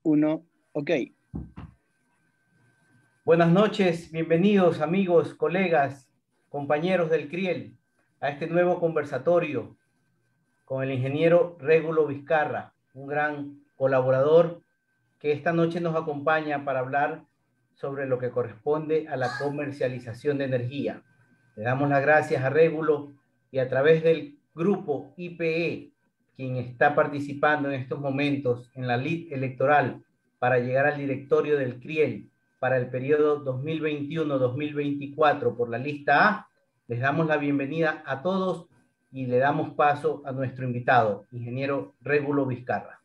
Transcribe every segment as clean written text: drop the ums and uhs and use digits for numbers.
Uno, ok. Buenas noches, bienvenidos amigos, colegas, compañeros del CRIEL a este nuevo conversatorio con el ingeniero Régulo Vizcarra, un gran colaborador que esta noche nos acompaña para hablar sobre lo que corresponde a la comercialización de energía. Le damos las gracias a Régulo y a través del grupo IPE, quien está participando en estos momentos en la lid electoral para llegar al directorio del CRIEL para el periodo 2021-2024 por la lista A, les damos la bienvenida a todos y le damos paso a nuestro invitado, ingeniero Régulo Vizcarra.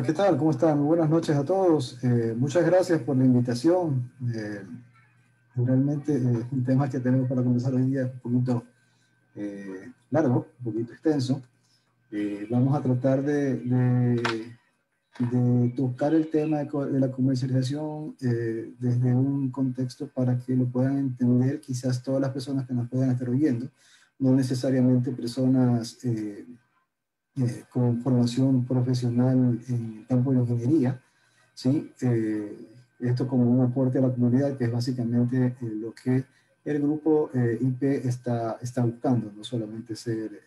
¿Qué tal? ¿Cómo están? Muy buenas noches a todos. Muchas gracias por la invitación. Realmente es un tema que tenemos para conversar hoy día un poquito largo, un poquito extenso. Vamos a tratar de tocar el tema de la comercialización desde un contexto para que lo puedan entender quizás todas las personas que nos puedan estar oyendo, no necesariamente personas con formación profesional en el campo de la ingeniería, ¿sí? Esto como un aporte a la comunidad, que es básicamente lo que el grupo IP está buscando, no solamente ser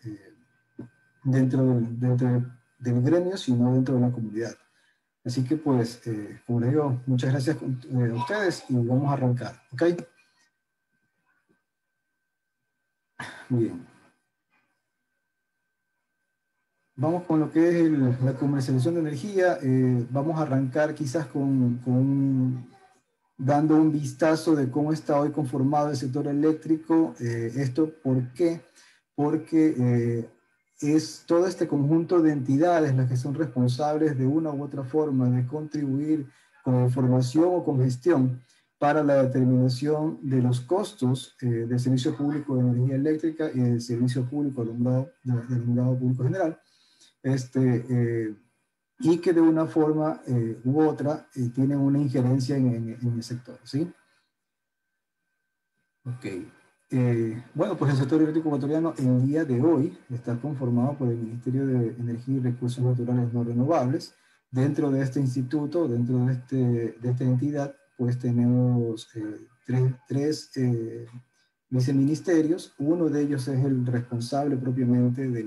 dentro del gremio, sino dentro de la comunidad. Así que pues, como les digo, muchas gracias a ustedes y vamos a arrancar, ¿ok? Bien. Vamos con lo que es la comercialización de energía. Vamos a arrancar quizás dando un vistazo de cómo está hoy conformado el sector eléctrico. ¿Esto por qué? Porque es todo este conjunto de entidades las que son responsables de una u otra forma de contribuir con información o con gestión para la determinación de los costos del servicio público de energía eléctrica y del servicio público del alumbrado público general. Y que de una forma u otra tienen una injerencia en el sector, ¿sí? Ok. Bueno, pues el sector eléctrico ecuatoriano el día de hoy está conformado por el Ministerio de Energía y Recursos Naturales No Renovables. Dentro de este instituto, dentro de esta entidad, pues tenemos tres viceministerios. Uno de ellos es el responsable propiamente de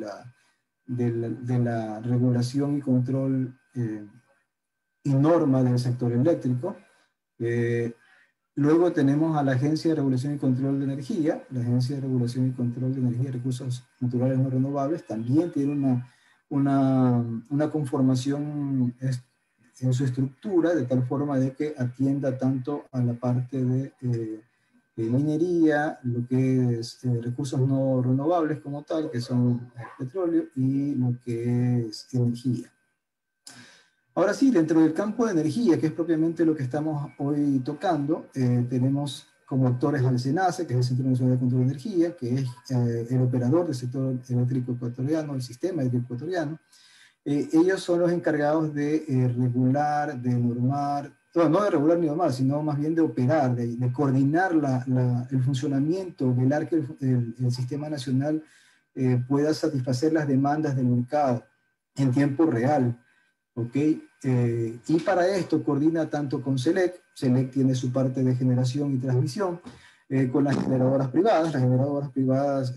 la regulación y control y norma del sector eléctrico. Luego tenemos a la Agencia de Regulación y Control de Energía. La Agencia de Regulación y Control de Energía y Recursos Naturales No Renovables también tiene una conformación en su estructura, de tal forma de que atienda tanto a la parte de minería, lo que es recursos no renovables como tal, que son petróleo, y lo que es energía. Ahora sí, dentro del campo de energía, que es propiamente lo que estamos hoy tocando, tenemos como actores al SENACE, que es el Centro Nacional de Control de Energía, que es el operador del sector eléctrico ecuatoriano, el sistema eléctrico ecuatoriano. Ellos son los encargados de regular, de normar, no de regular ni normar, sino más bien de operar, de coordinar el funcionamiento, velar que el sistema nacional pueda satisfacer las demandas del mercado en tiempo real. ¿Ok? Y para esto coordina tanto con SELEC. SELEC tiene su parte de generación y transmisión, con las generadoras privadas. Las generadoras privadas,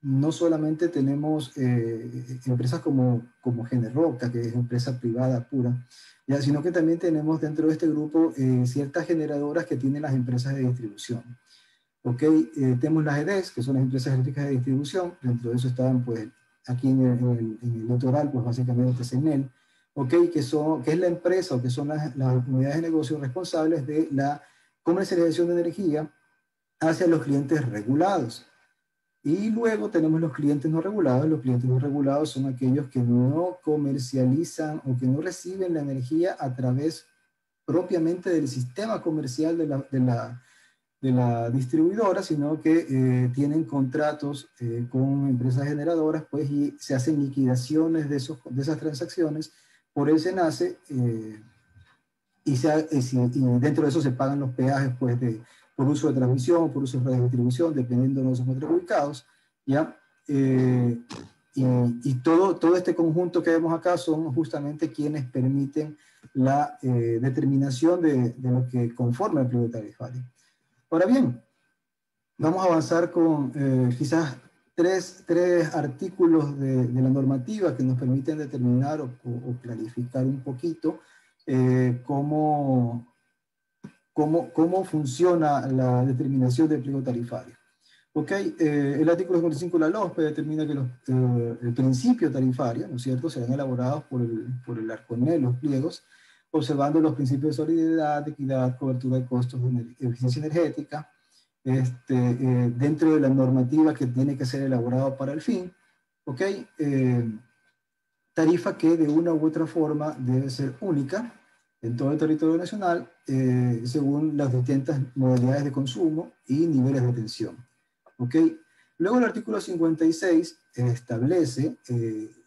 no solamente tenemos empresas como Generoca, que es empresa privada pura, ya, sino que también tenemos dentro de este grupo ciertas generadoras que tienen las empresas de distribución. ¿Ok? Tenemos las EDES, que son las empresas eléctricas de distribución. Dentro de eso están, pues, aquí en el litoral, pues básicamente CENEL, ¿okay? que es la empresa o que son las unidades de negocio responsables de la comercialización de energía hacia los clientes regulados. Y luego tenemos los clientes no regulados. Los clientes no regulados son aquellos que no comercializan o que no reciben la energía a través propiamente del sistema comercial de la distribuidora, sino que tienen contratos con empresas generadoras, pues, y se hacen liquidaciones de esas transacciones por el SENACE, y dentro de eso se pagan los peajes, pues, por uso de transmisión, por uso de redistribución, dependiendo de los encuentros ubicados, ¿ya? y todo este conjunto que vemos acá son justamente quienes permiten la determinación de lo que conforma el pliego tarifario. Ahora bien, vamos a avanzar con quizás tres artículos de la normativa que nos permiten determinar o clarificar un poquito cómo funciona la determinación del pliego tarifario. Okay, el artículo 55 de la LOSPE determina que el principio tarifario, ¿no es cierto?, serán elaborados por el ARCONEL, los pliegos, observando los principios de solidaridad, equidad, cobertura de costos de eficiencia energética, dentro de la normativa que tiene que ser elaborado para el fin, ¿ok? Tarifa que de una u otra forma debe ser única en todo el territorio nacional, según las distintas modalidades de consumo y niveles de tensión. ¿Okay? Luego el artículo 56 establece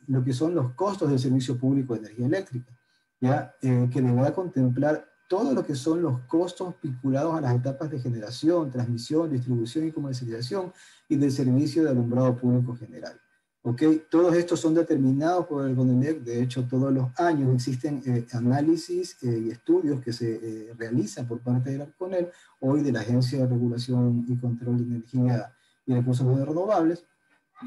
lo que son los costos del servicio público de energía eléctrica, ¿ya? Que deberá contemplar todo lo que son los costos vinculados a las etapas de generación, transmisión, distribución y comercialización y del servicio de alumbrado público general. ¿Okay? Todos estos son determinados por el CONELEC. De hecho, todos los años existen análisis y estudios que se realizan por parte del ARCONEL, hoy de la Agencia de Regulación y Control de Energía y Recursos Renovables,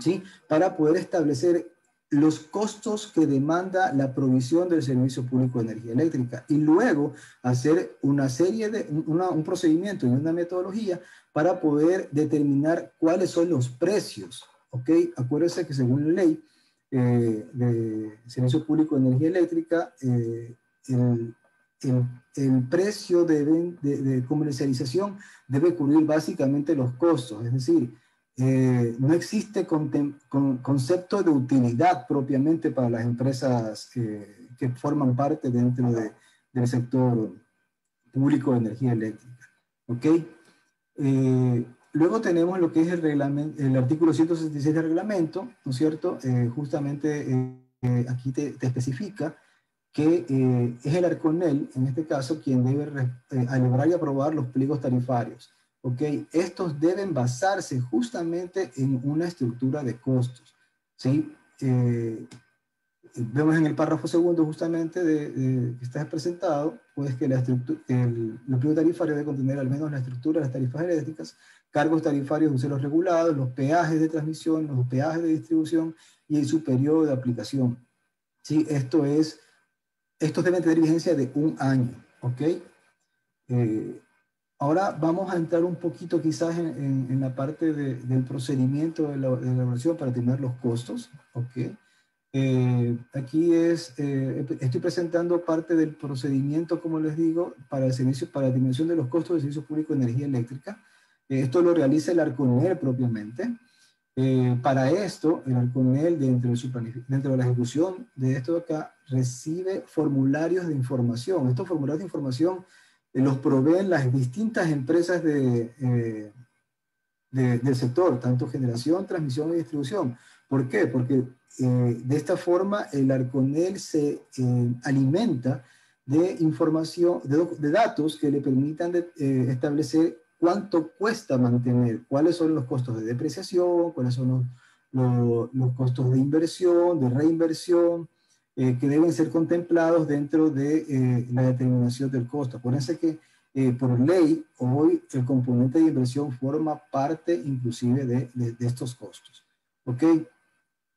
¿sí? Para poder establecer los costos que demanda la provisión del servicio público de energía eléctrica y luego hacer una serie de, un procedimiento y una metodología para poder determinar cuáles son los precios. ¿Ok? Acuérdense que según la ley de servicio público de energía eléctrica, el precio de comercialización debe cubrir básicamente los costos, es decir, no existe concepto de utilidad propiamente para las empresas que forman parte dentro del sector público de energía eléctrica. ¿Ok? Luego tenemos lo que es el artículo 166 del reglamento, ¿no es cierto? Justamente aquí te especifica que es el ARCONEL, en este caso, quien debe elaborar y aprobar los pliegos tarifarios. ¿Ok? Estos deben basarse justamente en una estructura de costos, ¿sí? Vemos en el párrafo segundo justamente que está presentado, pues que el pliego tarifario debe contener al menos la estructura de las tarifas eléctricas, cargos tarifarios de usuarios regulados, los peajes de transmisión, los peajes de distribución y su periodo de aplicación. ¿Sí? Estos deben tener vigencia de 1 año. ¿Ok? Ahora vamos a entrar un poquito quizás en la parte del procedimiento de la elaboración para determinar los costos. ¿Ok? Aquí estoy presentando parte del procedimiento, como les digo, para la determinación de los costos del servicio público de energía eléctrica. Esto lo realiza el ARCONEL propiamente. Para esto, el ARCONEL, dentro de la ejecución de esto de acá, recibe formularios de información. Estos formularios de información los proveen las distintas empresas del sector, tanto generación, transmisión y distribución. ¿Por qué? Porque de esta forma el ARCONEL se alimenta de información, de datos que le permitan establecer cuánto cuesta mantener, cuáles son los costos de depreciación, cuáles son los costos de inversión, de reinversión, que deben ser contemplados dentro de la determinación del costo. Acuérdense que por ley, hoy el componente de inversión forma parte inclusive de estos costos. ¿Ok?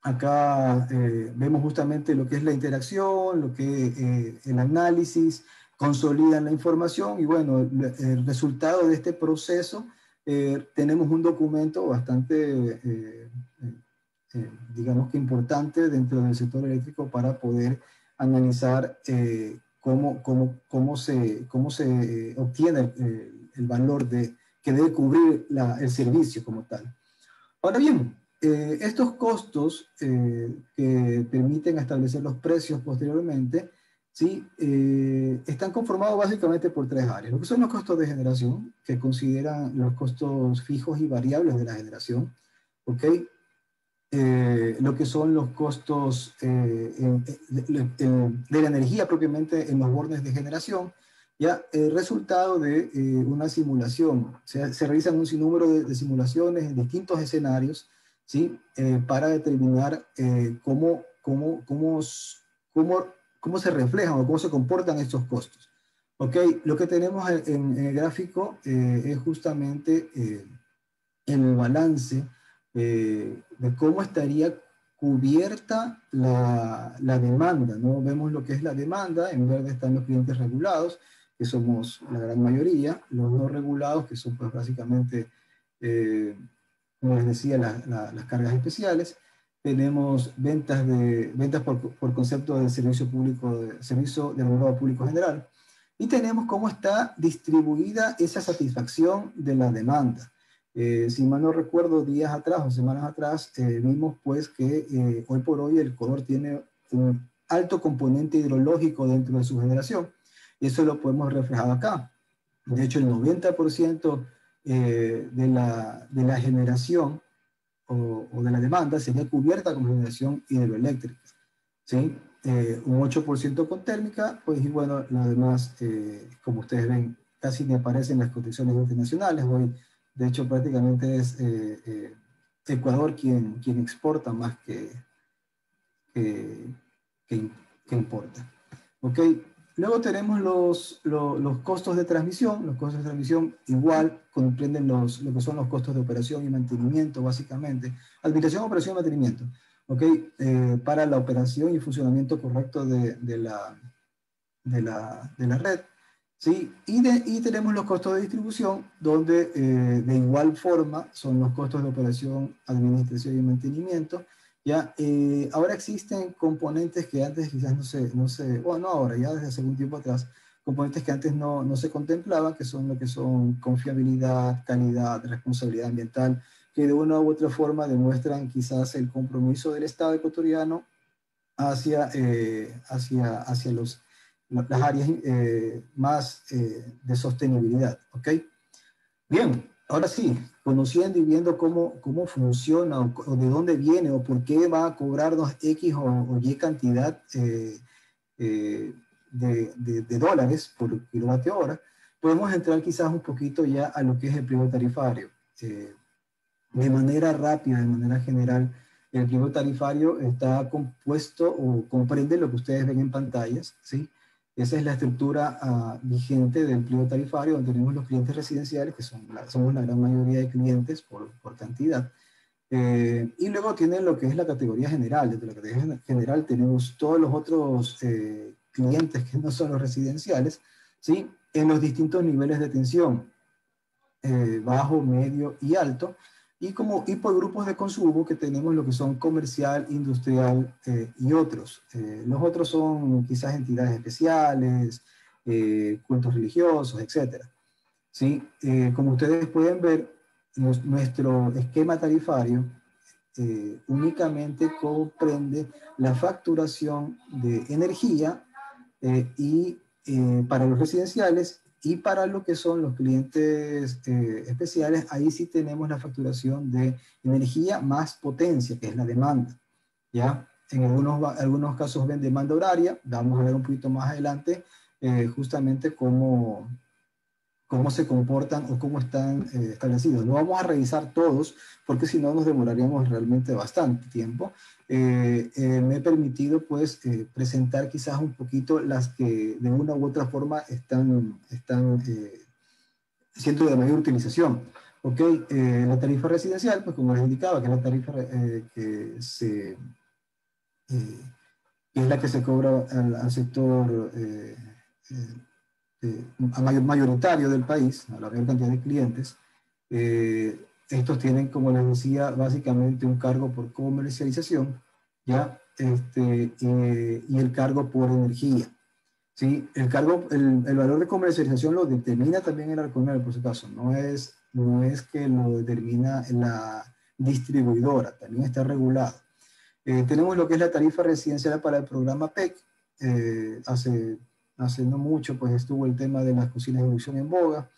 Acá vemos justamente lo que es la interacción, lo que el análisis, consolidan la información y bueno, el resultado de este proceso, tenemos un documento bastante, digamos que importante dentro del sector eléctrico para poder analizar cómo se obtiene el valor que debe cubrir el servicio como tal. Ahora bien, estos costos que permiten establecer los precios posteriormente, ¿sí? Están conformados básicamente por 3 áreas. Lo que son los costos de generación, que consideran los costos fijos y variables de la generación, ¿ok? Lo que son los costos de la energía propiamente en los bornes de generación, ya resultado de una simulación. Se realizan un sinnúmero de simulaciones en distintos escenarios, ¿sí? Para determinar cómo se reflejan o cómo se comportan estos costos. ¿Ok? Lo que tenemos en el gráfico es justamente el balance de cómo estaría cubierta la demanda, ¿no? Vemos lo que es la demanda, en verde están los clientes regulados, que somos la gran mayoría, los no regulados, que son pues básicamente, como les decía, las cargas especiales. Tenemos ventas por concepto de servicio público, de servicio de alumbrado público general, y tenemos cómo está distribuida esa satisfacción de la demanda. Si mal no recuerdo, días atrás o semanas atrás, vimos pues que hoy por hoy el Ecuador tiene un alto componente hidrológico dentro de su generación. Y eso lo podemos reflejar acá. De hecho, el 90% de la generación o de la demanda sería cubierta con generación hidroeléctrica, ¿sí? Un 8% con térmica, pues y bueno, lo demás, como ustedes ven, casi ni aparecen las condiciones internacionales. Hoy, de hecho, prácticamente es Ecuador quien exporta más que, que importa. ¿Ok? Luego tenemos los costos de transmisión. Los costos de transmisión igual comprenden lo que son los costos de operación y mantenimiento, básicamente. Administración, operación y mantenimiento. ¿Ok? Para la operación y funcionamiento correcto de la red. ¿Sí? Y tenemos los costos de distribución, donde de igual forma son los costos de operación, administración y mantenimiento. ¿Ya? Ahora existen componentes que antes quizás bueno, ahora, ya desde hace un tiempo atrás, componentes que antes no se contemplaban, que son lo que son confiabilidad, calidad, responsabilidad ambiental, que de una u otra forma demuestran quizás el compromiso del Estado ecuatoriano hacia las áreas más de sostenibilidad. ¿Ok? Bien, ahora sí, conociendo y viendo cómo funciona o de dónde viene o por qué va a cobrarnos X o Y cantidad de dólares por kilovatio hora, podemos entrar quizás un poquito ya a lo que es el pliego tarifario. De manera rápida, de manera general, el pliego tarifario está compuesto o comprende lo que ustedes ven en pantallas, ¿sí? Esa es la estructura vigente del pliego tarifario, donde tenemos los clientes residenciales, que somos la gran mayoría de clientes por cantidad. Y luego tienen lo que es la categoría general. Dentro de la categoría general tenemos todos los otros clientes que no son los residenciales, ¿sí? En los distintos niveles de tensión, bajo, medio y alto. Y por grupos de consumo que tenemos lo que son comercial, industrial y otros. Los otros son quizás entidades especiales, cultos religiosos, etc. ¿Sí? Como ustedes pueden ver, nuestro esquema tarifario únicamente comprende la facturación de energía y para los residenciales y para lo que son los clientes especiales, ahí sí tenemos la facturación de energía más potencia, que es la demanda, ¿ya? En algunos casos ven demanda horaria, vamos a ver un poquito más adelante justamente cómo se comportan o cómo están establecidos. No vamos a revisar todos, porque si no nos demoraríamos realmente bastante tiempo. Me he permitido pues presentar quizás un poquito las que de una u otra forma están siendo de mayor utilización. ¿Ok? La tarifa residencial, pues como les indicaba, que es la tarifa que es la que se cobra al sector mayoritario del país, a la mayor cantidad de clientes. Estos tienen, como les decía, básicamente un cargo por comercialización, ¿ya? Y el cargo por energía. ¿Sí? El valor de comercialización lo determina también el Arconel, por su caso. No es que lo determina la distribuidora, también está regulado. Tenemos lo que es la tarifa residencial para el programa PEC. Hace no mucho pues estuvo el tema de las cocinas de inducción en boga.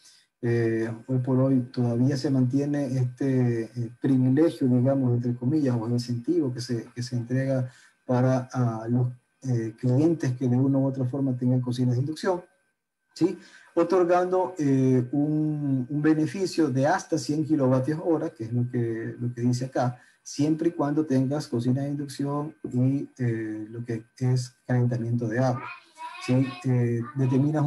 Hoy por hoy todavía se mantiene este privilegio, digamos, entre comillas, o incentivo que se entrega para los clientes que de una u otra forma tengan cocinas de inducción. ¿sí? Otorgando un beneficio de hasta 100 kilovatios hora, que es lo que dice acá, siempre y cuando tengas cocina de inducción y lo que es calentamiento de agua. ¿Sí? Determinas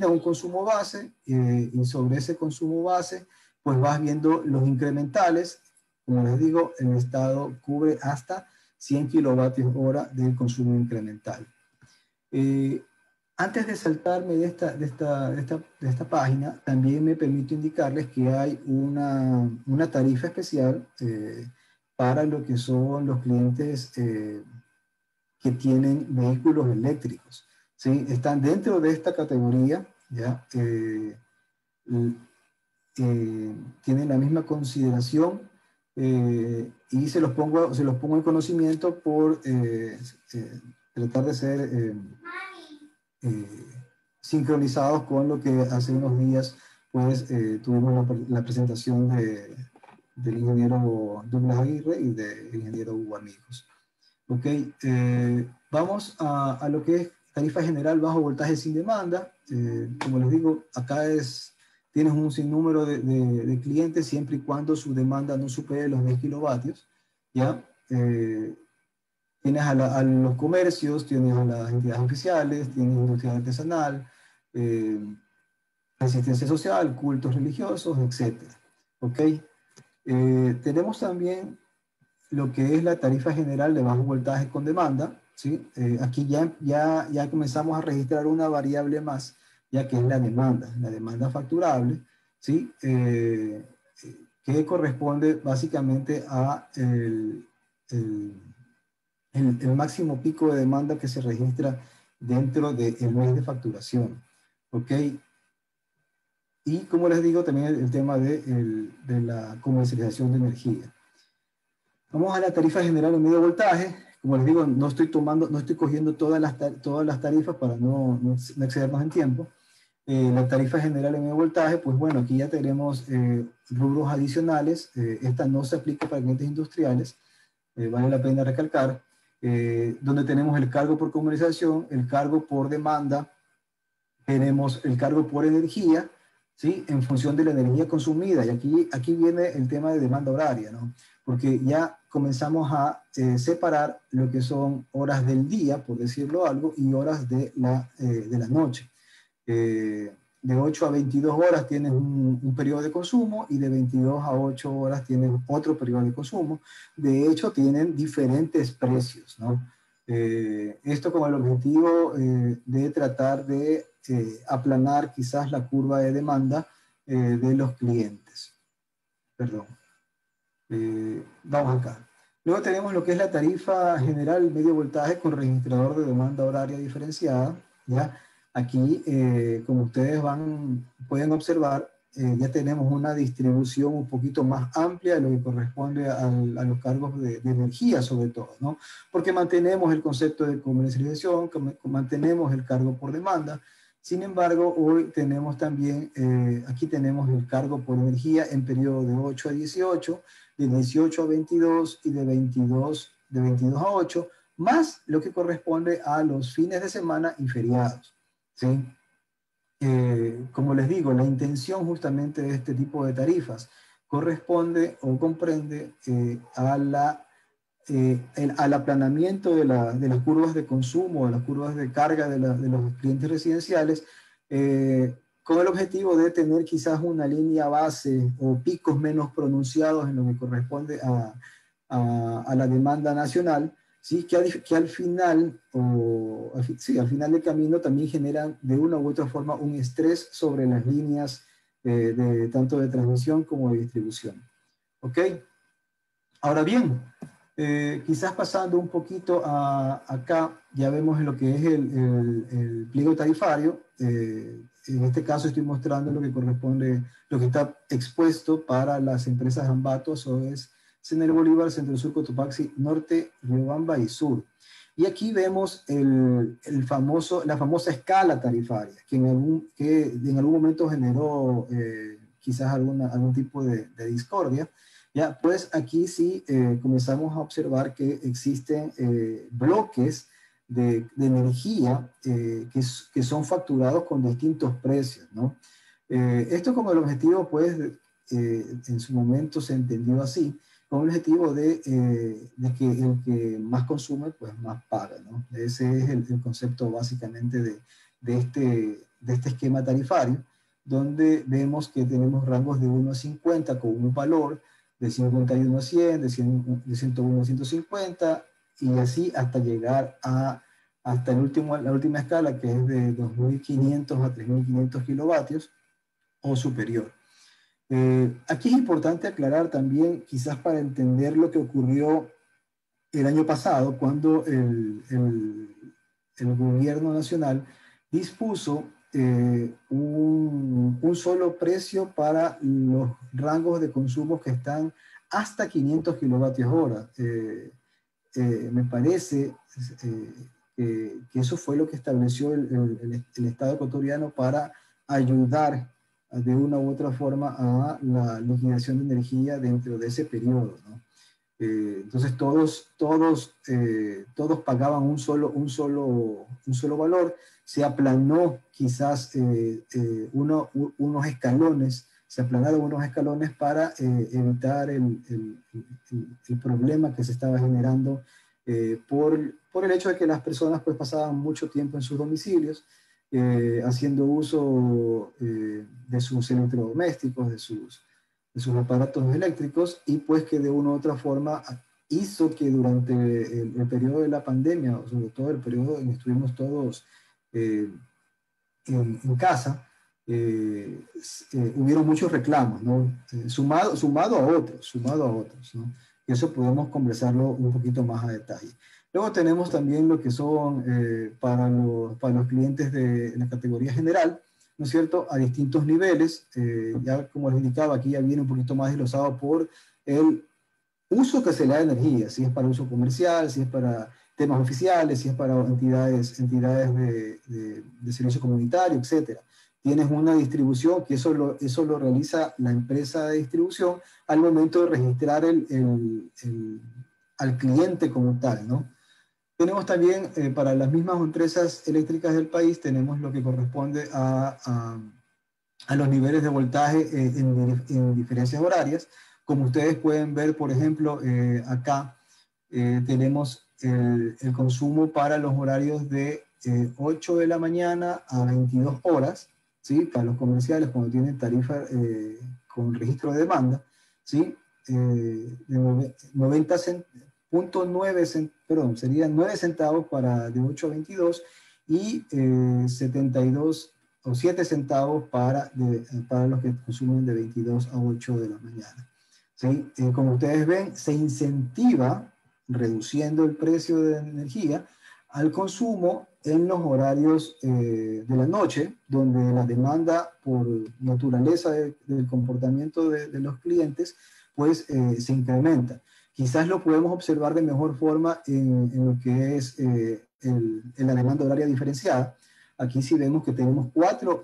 un consumo base y sobre ese consumo base, pues vas viendo los incrementales. Como les digo, el Estado cubre hasta 100 kilovatios hora del consumo incremental. Antes de saltarme de esta página, también me permito indicarles que hay una tarifa especial para lo que son los clientes que tienen vehículos eléctricos. ¿Sí? Están dentro de esta categoría, ¿ya? Tienen la misma consideración y se los pongo en conocimiento por tratar de ser sincronizados con lo que hace unos días pues tuvimos la presentación del ingeniero Douglas Aguirre y del ingeniero Hugo Amigos. Ok, vamos a lo que es tarifa general bajo voltaje sin demanda. Como les digo, acá tienes un sinnúmero de clientes siempre y cuando su demanda no supere los 10 kilovatios. ¿Ya? Tienes a los comercios, tienes a las entidades oficiales, tienes industria artesanal, asistencia social, cultos religiosos, etc. ¿Ok? Tenemos también lo que es la tarifa general de bajo voltaje con demanda, ¿sí? Aquí ya comenzamos a registrar una variable más, ya que es la demanda facturable, ¿sí? Que corresponde básicamente a el máximo pico de demanda que se registra dentro del mes de facturación, ¿ok? Y como les digo, también el tema de la comercialización de energía. Vamos a la tarifa general de medio voltaje. Como les digo, no estoy cogiendo todas las tarifas para no excedernos en tiempo. La tarifa general de medio voltaje, pues bueno, aquí ya tenemos rubros adicionales. Esta no se aplica para clientes industriales, vale la pena recalcar, donde tenemos el cargo por comercialización, el cargo por demanda, tenemos el cargo por energía, ¿sí? En función de la energía consumida. Y aquí viene el tema de demanda horaria, ¿no? Porque ya comenzamos a separar lo que son horas del día, por decirlo algo, y horas de la noche. De 8 a 22 horas tienes un periodo de consumo y de 22 a 8 horas tienes otro periodo de consumo. De hecho, tienen diferentes precios, ¿no? Esto con el objetivo de tratar de aplanar quizás la curva de demanda de los clientes. Perdón. Vamos acá. Luego tenemos lo que es la tarifa general medio voltaje con registrador de demanda horaria diferenciada, ¿ya? Aquí, como ustedes pueden observar, ya tenemos una distribución un poquito más amplia de lo que corresponde a los cargos de energía, sobre todo, ¿no? Porque mantenemos el concepto de comercialización, mantenemos el cargo por demanda. Sin embargo, hoy tenemos también, aquí tenemos el cargo por energía en periodo de 8 a 18, de 18 a 22 y de 22 a 8, más lo que corresponde a los fines de semana y feriados. ¿Sí? Como les digo, la intención justamente de este tipo de tarifas corresponde o comprende al aplanamiento de las curvas de consumo, de las curvas de carga de los clientes residenciales, con el objetivo de tener quizás una línea base o picos menos pronunciados en lo que corresponde a la demanda nacional, ¿sí? Que al final, al final del camino también generan de una u otra forma un estrés sobre las líneas tanto de transmisión como de distribución. ¿Ok? Ahora bien, quizás pasando un poquito acá, ya vemos lo que es el pliego tarifario. En este caso estoy mostrando lo que corresponde, lo que está expuesto para las empresas Ambato, eso es Sener Bolívar, Centro Sur, Cotopaxi, Norte, Riobamba y Sur. Y aquí vemos la famosa escala tarifaria, que en algún momento generó quizás algún tipo de discordia. Ya, pues aquí sí comenzamos a observar que existen bloques de energía que son facturados con distintos precios, ¿no? Esto como el objetivo, pues, en su momento se entendió así, con el objetivo de que el que más consume, pues más paga, ¿no? Ese es el concepto básicamente de este esquema tarifario, donde vemos que tenemos rangos de 1 a 50 con un valor, de 51 a 100, de 101 a 150, y así hasta llegar hasta la última escala, que es de 2.500 a 3.500 kilovatios o superior. Aquí es importante aclarar también, quizás para entender lo que ocurrió el año pasado, cuando el gobierno nacional dispuso un solo precio para los rangos de consumo que están hasta 500 kilovatios hora. Me parece que eso fue lo que estableció el Estado ecuatoriano para ayudar de una u otra forma a la liquidación de energía dentro de ese periodo, ¿no? Entonces todos pagaban un solo valor. Se aplanó quizás unos escalones, se aplanaron unos escalones para evitar el problema que se estaba generando por el hecho de que las personas pues pasaban mucho tiempo en sus domicilios, haciendo uso de sus electrodomésticos, de sus aparatos eléctricos, y pues que de una u otra forma hizo que durante el periodo de la pandemia, o sobre todo el periodo en que estuvimos todos en casa, hubieron muchos reclamos, ¿no? Sumado a otros, ¿no? Y eso podemos conversarlo un poquito más a detalle. Luego tenemos también lo que son para los clientes de la categoría general, ¿no es cierto?, a distintos niveles. Ya como les indicaba, aquí ya viene un poquito más desglosado por el uso que se le da de energía, si es para uso comercial, si es para temas oficiales, si es para entidades de servicio comunitario, etc. Tienes una distribución que eso lo realiza la empresa de distribución al momento de registrar al cliente como tal, ¿no? Tenemos también, para las mismas empresas eléctricas del país, tenemos lo que corresponde a los niveles de voltaje en diferencias horarias. Como ustedes pueden ver, por ejemplo, acá tenemos el consumo para los horarios de 8 de la mañana a 22 horas, ¿sí? Para los comerciales, cuando tienen tarifa con registro de demanda, ¿sí? De 90.9, serían 9 centavos para de 8 a 22 y 72 o 7 centavos para los que consumen de 22 a 8 de la mañana. ¿Sí? Como ustedes ven, se incentiva, reduciendo el precio de energía, al consumo en los horarios de la noche, donde la demanda por naturaleza del comportamiento de los clientes, pues se incrementa. Quizás lo podemos observar de mejor forma en lo que es en la demanda horaria diferenciada. Aquí sí vemos que tenemos los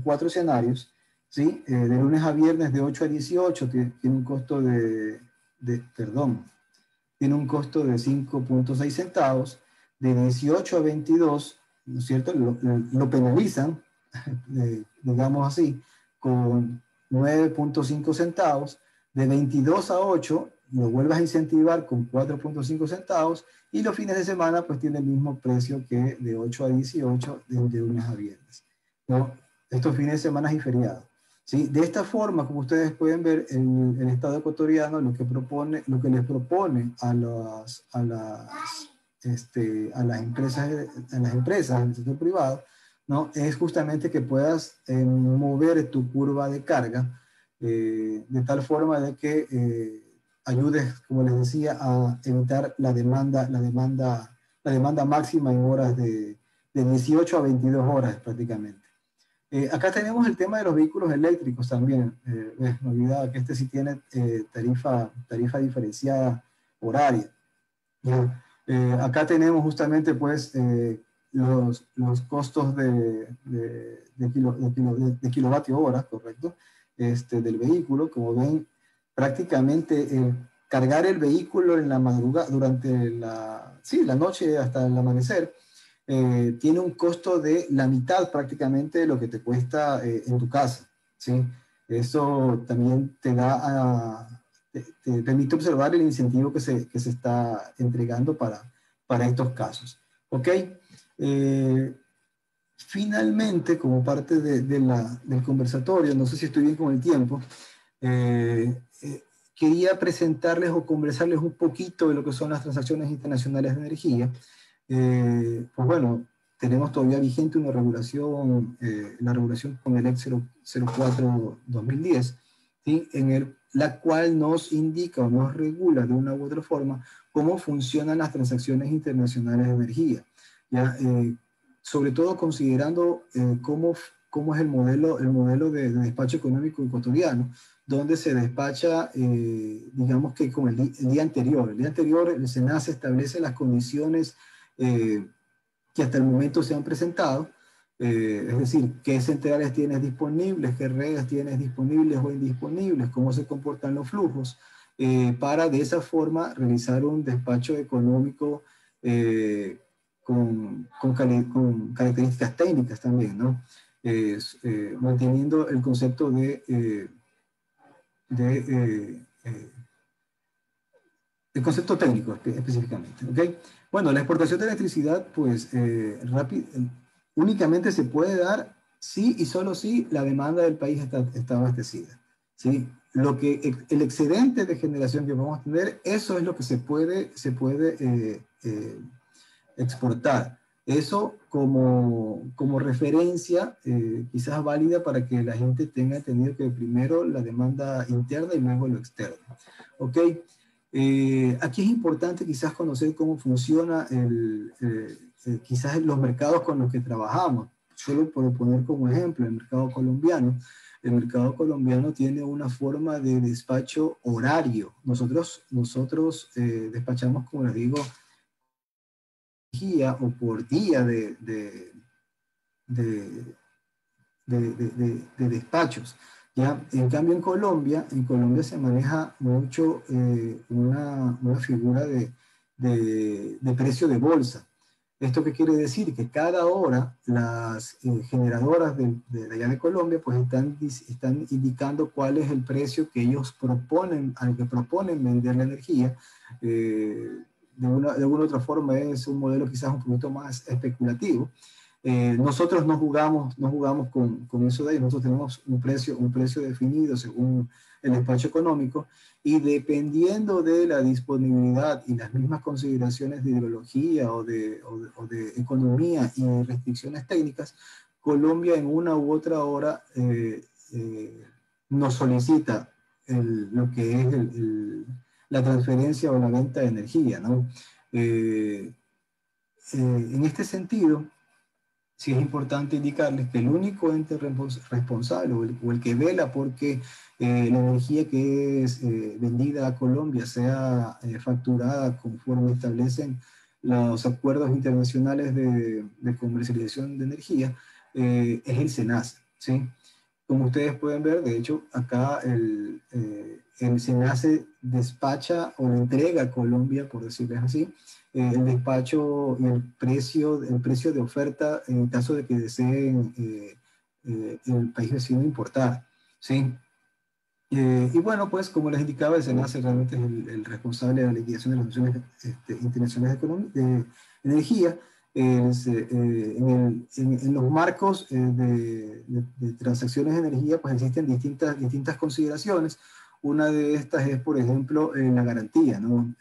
cuatro escenarios, ¿sí? De lunes a viernes de 8 a 18 tiene un costo tiene un costo de 5.6 centavos. De 18 a 22, ¿no es cierto?, lo penalizan, digamos así, con 9.5 centavos. De 22 a 8 lo vuelvas a incentivar con 4.5 centavos, y los fines de semana pues tiene el mismo precio que de 8 a 18 de lunes a viernes, ¿no? Estos fines de semana y feriados, ¿sí? De esta forma, como ustedes pueden ver, el Estado ecuatoriano lo que les propone a las empresas del sector privado, ¿no?, es justamente que puedas mover tu curva de carga de tal forma de que ayudes, como les decía, a evitar la demanda máxima en horas de 18 a 22 horas prácticamente. Acá tenemos el tema de los vehículos eléctricos también. Me olvidaba que este sí tiene tarifa diferenciada horaria, ¿ya? Acá tenemos justamente pues los costos de kilovatio hora, correcto, del vehículo. Como ven, prácticamente cargar el vehículo en la madrugada, durante la noche hasta el amanecer, tiene un costo de la mitad prácticamente de lo que te cuesta en tu casa, ¿sí? Eso también te permite observar el incentivo que se está entregando para estos casos. ¿Ok? Finalmente, como parte del conversatorio, no sé si estoy bien con el tiempo, quería presentarles o conversarles un poquito de lo que son las transacciones internacionales de energía. Pues bueno, tenemos todavía vigente una regulación, la regulación con el EC 04-2010, ¿sí? La cual nos indica o nos regula de una u otra forma cómo funcionan las transacciones internacionales de energía. ¿Ya? Sobre todo considerando cómo es el modelo de despacho económico ecuatoriano, donde se despacha, digamos que como el día anterior. El día anterior el SENACE establece las condiciones que hasta el momento se han presentado, es decir, qué centrales tienes disponibles, qué redes tienes disponibles o indisponibles, cómo se comportan los flujos, para de esa forma realizar un despacho económico con características técnicas también, ¿no? Manteniendo el concepto el concepto técnico específicamente, ¿ok? Bueno, la exportación de electricidad, pues, únicamente se puede dar si y solo si la demanda del país está abastecida, ¿sí? El excedente de generación que vamos a tener, eso es lo que se puede exportar. Eso como referencia, quizás válida para que la gente tenga entendido que primero la demanda interna y luego lo externo. ¿Ok? Aquí es importante quizás conocer cómo funciona quizás los mercados con los que trabajamos. Solo por poner como ejemplo el mercado colombiano. El mercado colombiano tiene una forma de despacho horario. Nosotros despachamos, como les digo, o por día de despachos. ¿Ya? En cambio, en Colombia se maneja mucho una figura de precio de bolsa. ¿Esto qué quiere decir? Que cada hora las generadoras de allá de Colombia pues están indicando cuál es el precio que ellos proponen, al que proponen vender la energía. De alguna u otra forma es un modelo quizás un poquito más especulativo. Nosotros no jugamos con eso de ahí. Nosotros tenemos un precio definido según el despacho económico, y dependiendo de la disponibilidad y las mismas consideraciones de hidrología o de economía y restricciones técnicas, Colombia en una u otra hora nos solicita lo que es la transferencia o la venta de energía, ¿no? En este sentido, sí es importante indicarles que el único ente responsable o el que vela porque la energía que es vendida a Colombia sea facturada conforme establecen los acuerdos internacionales de comercialización de energía, es el SENACE, ¿sí? Como ustedes pueden ver, de hecho, acá el SENACE despacha o le entrega a Colombia, por decirles así, el despacho y el precio de oferta en caso de que deseen el país vecino importar, ¿sí? Y bueno, pues como les indicaba, el SENACE realmente es el responsable de la liquidación de las sanciones internacionales de energía. En los marcos de transacciones de energía, pues existen distintas consideraciones. Una de estas es, por ejemplo, la garantía, ¿no?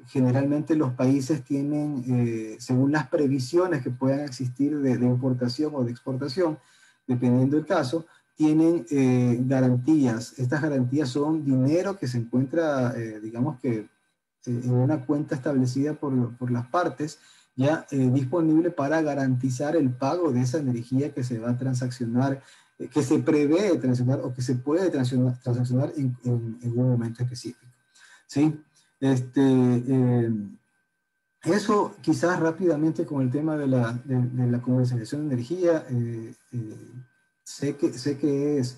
Generalmente los países tienen, según las previsiones que puedan existir de importación o de exportación, dependiendo del caso, tienen garantías. Estas garantías son dinero que se encuentra, digamos que en una cuenta establecida por las partes, ya disponible para garantizar el pago de esa energía que se va a transaccionar, que se prevé transaccionar o que se puede transaccionar en un momento específico, ¿sí? Eso quizás rápidamente con el tema de la comercialización de energía, sé que es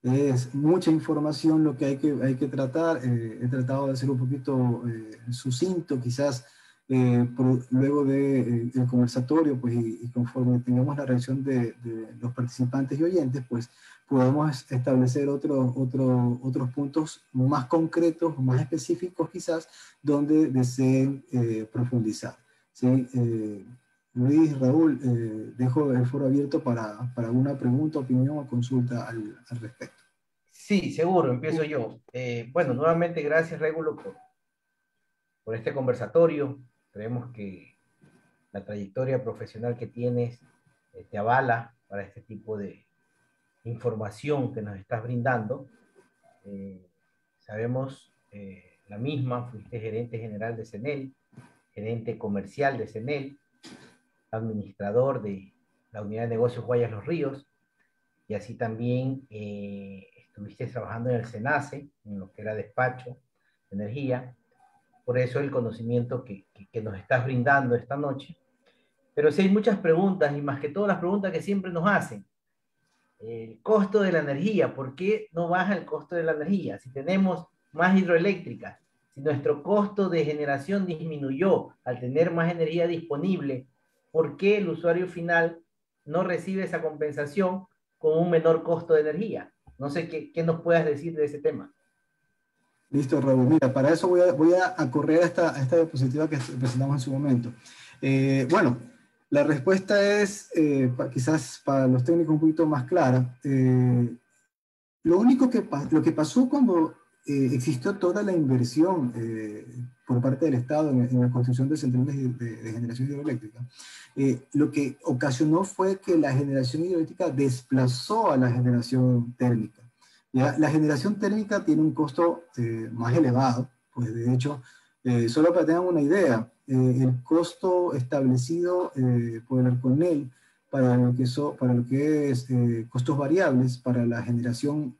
Es mucha información lo que hay que tratar. He tratado de ser un poquito sucinto, quizás luego del conversatorio, pues, y conforme tengamos la reacción de los participantes y oyentes, pues podemos establecer otros puntos más concretos, más específicos quizás, donde deseen profundizar. ¿Sí? Luis, Raúl, dejo el foro abierto para alguna pregunta, opinión o consulta al respecto. Sí, seguro, empiezo yo. Bueno, nuevamente gracias, Régulo, por este conversatorio. Creemos que la trayectoria profesional que tienes te avala para este tipo de información que nos estás brindando. Sabemos la misma, fuiste gerente general de CENEL, gerente comercial de CENEL, administrador de la unidad de negocios Guayas Los Ríos, y así también estuviste trabajando en el SENACE, en lo que era despacho de energía. Por eso el conocimiento que nos estás brindando esta noche. Pero sí hay muchas preguntas, y más que todas las preguntas que siempre nos hacen. El costo de la energía, ¿por qué no baja el costo de la energía? Si tenemos más hidroeléctricas, si nuestro costo de generación disminuyó al tener más energía disponible, ¿por qué el usuario final no recibe esa compensación con un menor costo de energía? No sé qué nos puedas decir de ese tema. Listo, Raúl. Mira, para eso voy a correr a esta diapositiva que presentamos en su momento. Bueno, la respuesta es, quizás para los técnicos un poquito más clara. Lo que pasó cuando existió toda la inversión por parte del Estado en la construcción de centrales de generación hidroeléctrica, lo que ocasionó fue que la generación hidroeléctrica desplazó a la generación térmica. ¿Ya? La generación térmica tiene un costo más elevado, pues de hecho, solo para que tengan una idea, el costo establecido por el Arconel para lo que es costos variables para la generación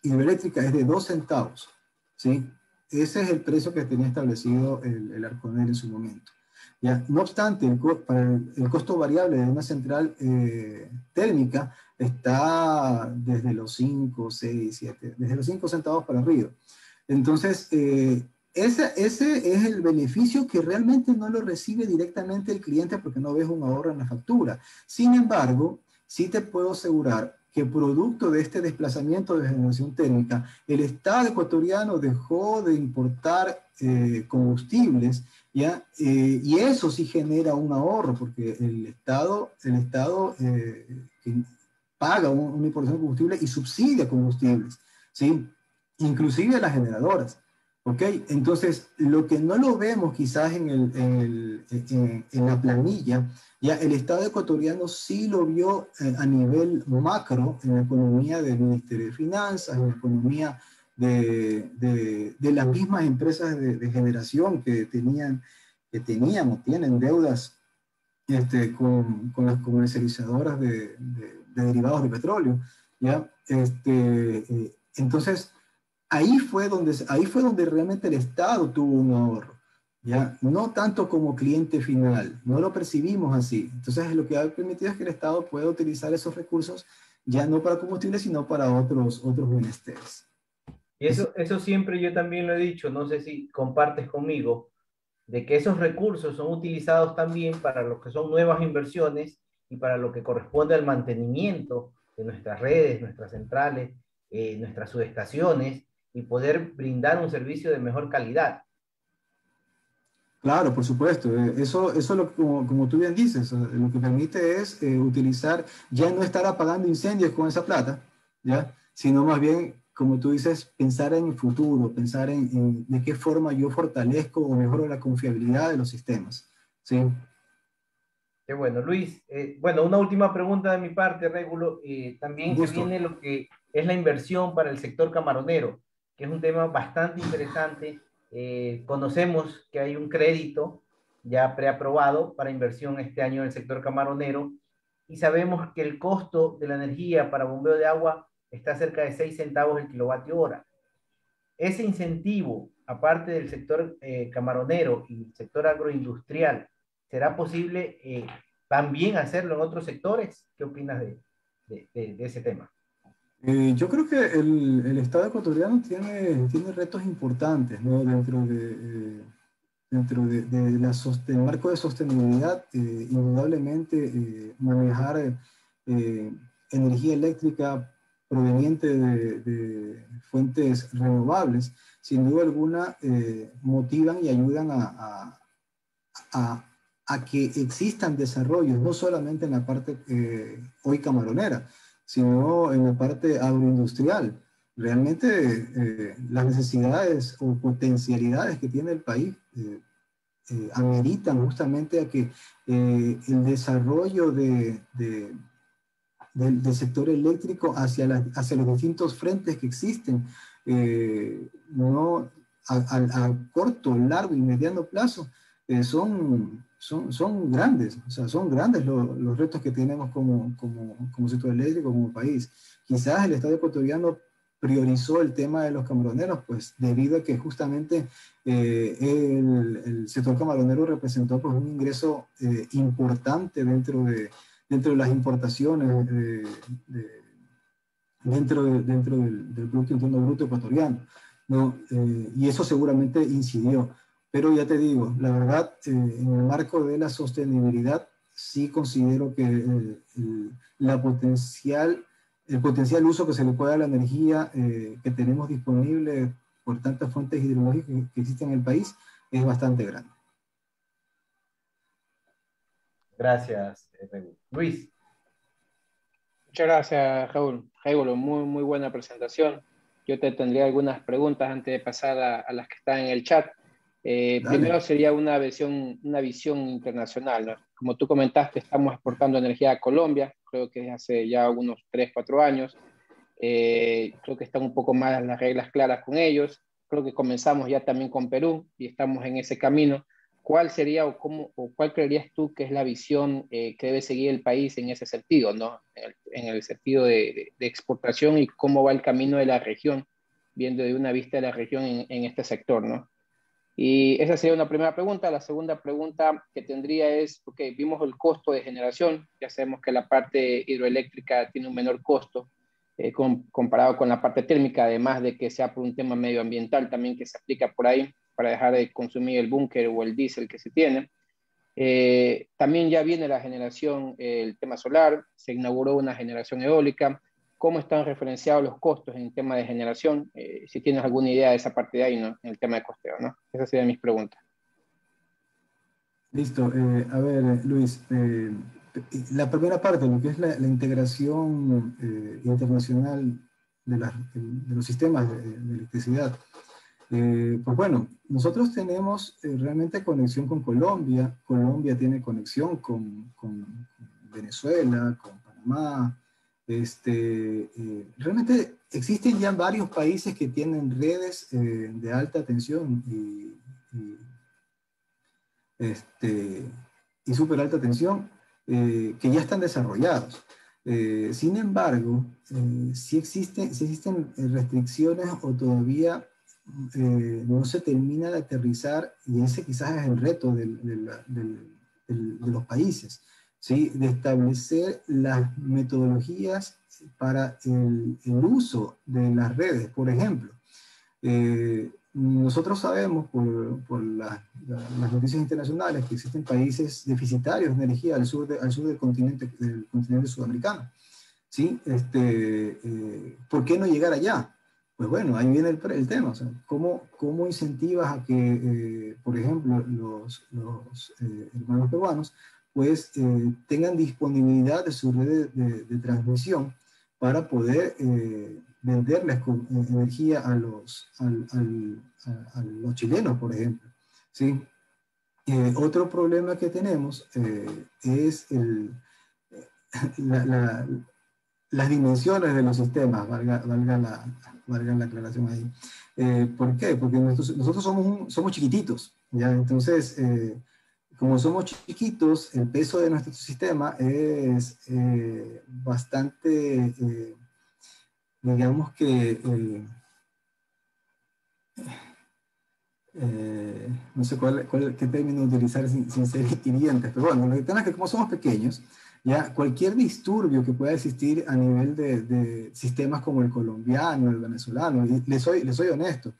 hidroeléctrica es de 2 centavos, ¿sí? Ese es el precio que tenía establecido el Arconel en su momento. ¿Ya? No obstante, el costo variable de una central térmica está desde los 5, 6, 7, desde los 5 centavos para arriba. Entonces, ese es el beneficio que realmente no lo recibe directamente el cliente porque no ves un ahorro en la factura. Sin embargo, sí te puedo asegurar que producto de este desplazamiento de generación térmica, el Estado ecuatoriano dejó de importar combustibles, ¿ya? Y eso sí genera un ahorro porque el Estado paga una importación de combustible y subsidia combustibles, ¿sí? Inclusive las generadoras. ¿Ok? Entonces, lo que no lo vemos quizás en la planilla, ya el Estado ecuatoriano sí lo vio a nivel macro en la economía del Ministerio de Finanzas, en la economía de las mismas empresas de generación tienen deudas con las comercializadoras de derivados de petróleo. ¿Ya? Entonces, ahí fue donde realmente el Estado tuvo un ahorro, ¿ya? No tanto como cliente final, no lo percibimos así. Entonces, lo que ha permitido es que el Estado pueda utilizar esos recursos ya no para combustible, sino para otros menesteres. Y eso siempre yo también lo he dicho, no sé si compartes conmigo, de que esos recursos son utilizados también para lo que son nuevas inversiones y para lo que corresponde al mantenimiento de nuestras redes, nuestras centrales, nuestras subestaciones y poder brindar un servicio de mejor calidad. Claro, por supuesto. Como tú bien dices, lo que permite es utilizar, ya no estar apagando incendios con esa plata, ¿ya? Sino más bien, como tú dices, pensar en el futuro, pensar en de qué forma yo fortalezco o mejoro la confiabilidad de los sistemas, ¿sí? Qué bueno, Luis. Bueno, una última pregunta de mi parte, Régulo. Un También se gusto. viene lo que es la inversión para el sector camaronero, que es un tema bastante interesante. Conocemos que hay un crédito ya preaprobado para inversión este año en el sector camaronero y sabemos que el costo de la energía para bombeo de agua está cerca de 6 centavos el kilovatio hora. Ese incentivo, aparte del sector camaronero y el sector agroindustrial, ¿será posible también hacerlo en otros sectores? ¿Qué opinas de ese tema? Yo creo que el Estado ecuatoriano tiene retos importantes, ¿no? Del marco de sostenibilidad, indudablemente manejar energía eléctrica proveniente de fuentes renovables, sin duda alguna, motivan y ayudan a, a que existan desarrollos, no solamente en la parte hoy camaronera, sino en la parte agroindustrial. Realmente las necesidades o potencialidades que tiene el país ameritan justamente a que el desarrollo del sector eléctrico hacia los distintos frentes que existen, no, a corto, largo y mediano plazo, son grandes, o sea, son grandes los retos que tenemos como sector eléctrico, como país. Quizás el Estado ecuatoriano priorizó el tema de los camaroneros, pues debido a que justamente el sector camaronero representó pues, un ingreso importante dentro de las importaciones, dentro del Producto Interno Bruto ecuatoriano, ¿no? Y eso seguramente incidió. Pero ya te digo, la verdad, en el marco de la sostenibilidad, sí considero que el potencial uso que se le puede dar a la energía que tenemos disponible por tantas fuentes hidrológicas que existen en el país es bastante grande. Gracias, Luis. Muchas gracias, Raúl. Raúl, muy, muy buena presentación. Yo te tendría algunas preguntas antes de pasar a las que están en el chat. Primero sería una visión internacional, ¿no? Como tú comentaste, estamos exportando energía a Colombia, creo que hace ya unos 3, 4 años. Creo que están un poco más las reglas claras con ellos. Creo que comenzamos ya también con Perú y estamos en ese camino. ¿Cuál sería o cuál creerías tú que es la visión que debe seguir el país en ese sentido, ¿no? En el sentido de exportación y cómo va el camino de la región, viendo de una vista de la región en este sector, ¿no? Y esa sería una primera pregunta. La segunda pregunta que tendría es, ok, vimos el costo de generación, ya sabemos que la parte hidroeléctrica tiene un menor costo comparado con la parte térmica, además de que sea por un tema medioambiental también que se aplica por ahí para dejar de consumir el búnker o el diésel que se tiene. También ya viene la generación, el tema solar, se inauguró una generación eólica. ¿Cómo están referenciados los costos en tema de generación? Si tienes alguna idea de esa parte de ahí, ¿no? En el tema de costeo, ¿no? Esas serían mis preguntas. Listo. A ver, Luis, la primera parte, lo que es la integración internacional de los sistemas de electricidad. Pues bueno, nosotros tenemos realmente conexión con Colombia. Colombia tiene conexión con Venezuela, con Panamá. Realmente existen ya varios países que tienen redes de alta tensión y súper alta tensión que ya están desarrollados. Sin embargo, sí existen restricciones o todavía no se termina de aterrizar, y ese quizás es el reto de los países, ¿sí? De establecer las metodologías para el uso de las redes. Por ejemplo, nosotros sabemos por las noticias internacionales que existen países deficitarios de energía al sur del continente sudamericano, ¿sí? ¿Por qué no llegar allá? Pues bueno, ahí viene el tema, o sea, ¿cómo incentivas a que, por ejemplo, los hermanos peruanos, pues tengan disponibilidad de su red de transmisión para poder venderles energía a los chilenos, por ejemplo, ¿sí? Otro problema que tenemos es las dimensiones de los sistemas, valga la aclaración ahí. ¿Por qué? Porque nosotros somos chiquititos, ¿ya? Entonces, como somos chiquitos, el peso de nuestro sistema es bastante, digamos que, no sé qué término utilizar sin ser hirientes, pero bueno, el tema es que como somos pequeños, Ya, cualquier disturbio que pueda existir a nivel de sistemas como el colombiano, el venezolano, y les soy honesto,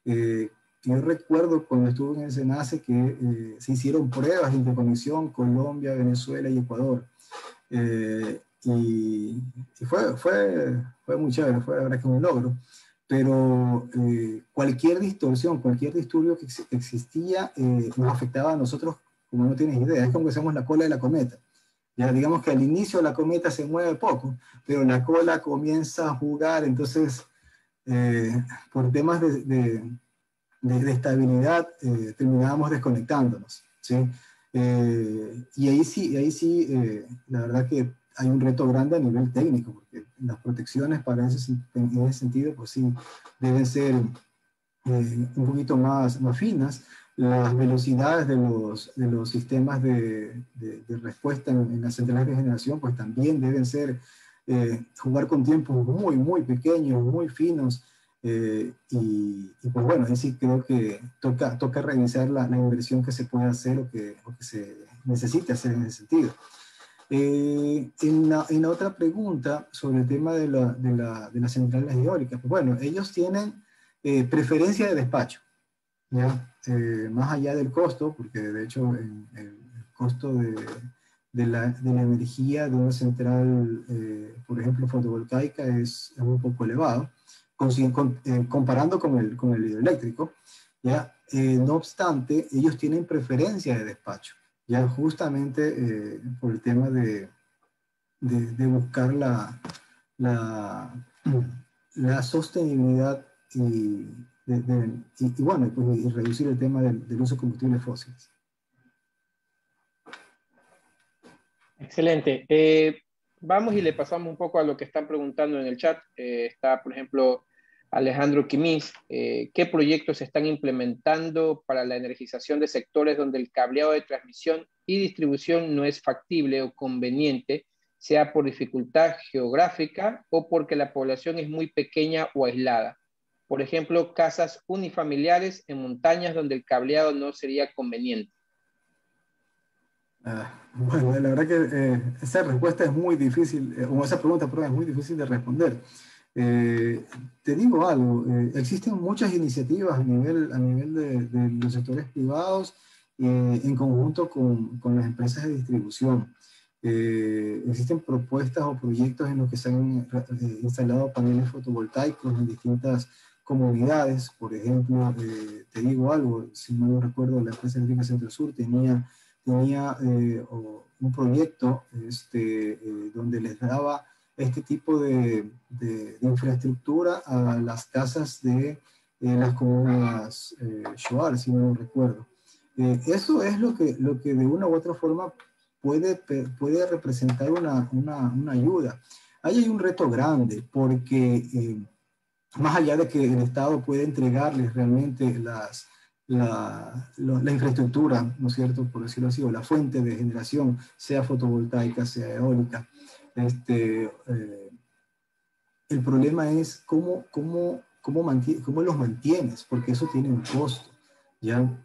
yo recuerdo cuando estuve en el SENACE que se hicieron pruebas de interconexión Colombia, Venezuela y Ecuador. Y fue muy chévere, fue la verdad que un logro. Pero cualquier distorsión, cualquier disturbio que existía nos afectaba a nosotros como no tienes idea. Es como que somos la cola de la cometa. Ya digamos que al inicio la cometa se mueve poco, pero la cola comienza a jugar, entonces por temas de estabilidad terminábamos desconectándonos, ¿sí? Y ahí sí la verdad que hay un reto grande a nivel técnico, porque las protecciones para en ese sentido, pues sí, deben ser un poquito más finas. Las velocidades de los sistemas de respuesta en las centrales de generación, pues también deben ser, jugar con tiempos muy pequeños, muy finos, y pues bueno, ahí sí creo que toca revisar la inversión que se puede hacer o que se necesita hacer en ese sentido. En la otra pregunta sobre el tema de las centrales eólicas, pues bueno, ellos tienen preferencia de despacho, ¿ya? Más allá del costo, porque de hecho el costo de la energía de una central, por ejemplo, fotovoltaica es un poco elevado, comparando con el hidroeléctrico, ¿ya? No obstante, ellos tienen preferencia de despacho, ya justamente por el tema de buscar la sostenibilidad y bueno, pues, y reducir el tema del uso de combustibles fósiles. Excelente. Vamos y le pasamos un poco a lo que están preguntando en el chat. Está, por ejemplo, Alejandro Quimís. ¿Qué proyectos se están implementando para la energización de sectores donde el cableado de transmisión y distribución no es factible o conveniente, sea por dificultad geográfica o porque la población es muy pequeña o aislada? Por ejemplo, casas unifamiliares en montañas donde el cableado no sería conveniente. Bueno, la verdad que esa respuesta es muy difícil, o esa pregunta, perdón, es muy difícil de responder. Te digo algo, existen muchas iniciativas a nivel de los sectores privados en conjunto con las empresas de distribución. Existen propuestas o proyectos en los que se han instalado paneles fotovoltaicos en distintas comunidades. Por ejemplo, te digo algo, si mal no recuerdo, la empresa eléctrica Centro Sur tenía un proyecto donde les daba este tipo de infraestructura a las casas de las comunas Shuar, si no recuerdo. Eso es lo que de una u otra forma puede representar una ayuda. Ahí hay un reto grande, porque más allá de que el Estado puede entregarles realmente la infraestructura, ¿no es cierto?, por decirlo así, o la fuente de generación, sea fotovoltaica, sea eólica. El problema es cómo los mantienes, porque eso tiene un costo, ¿ya?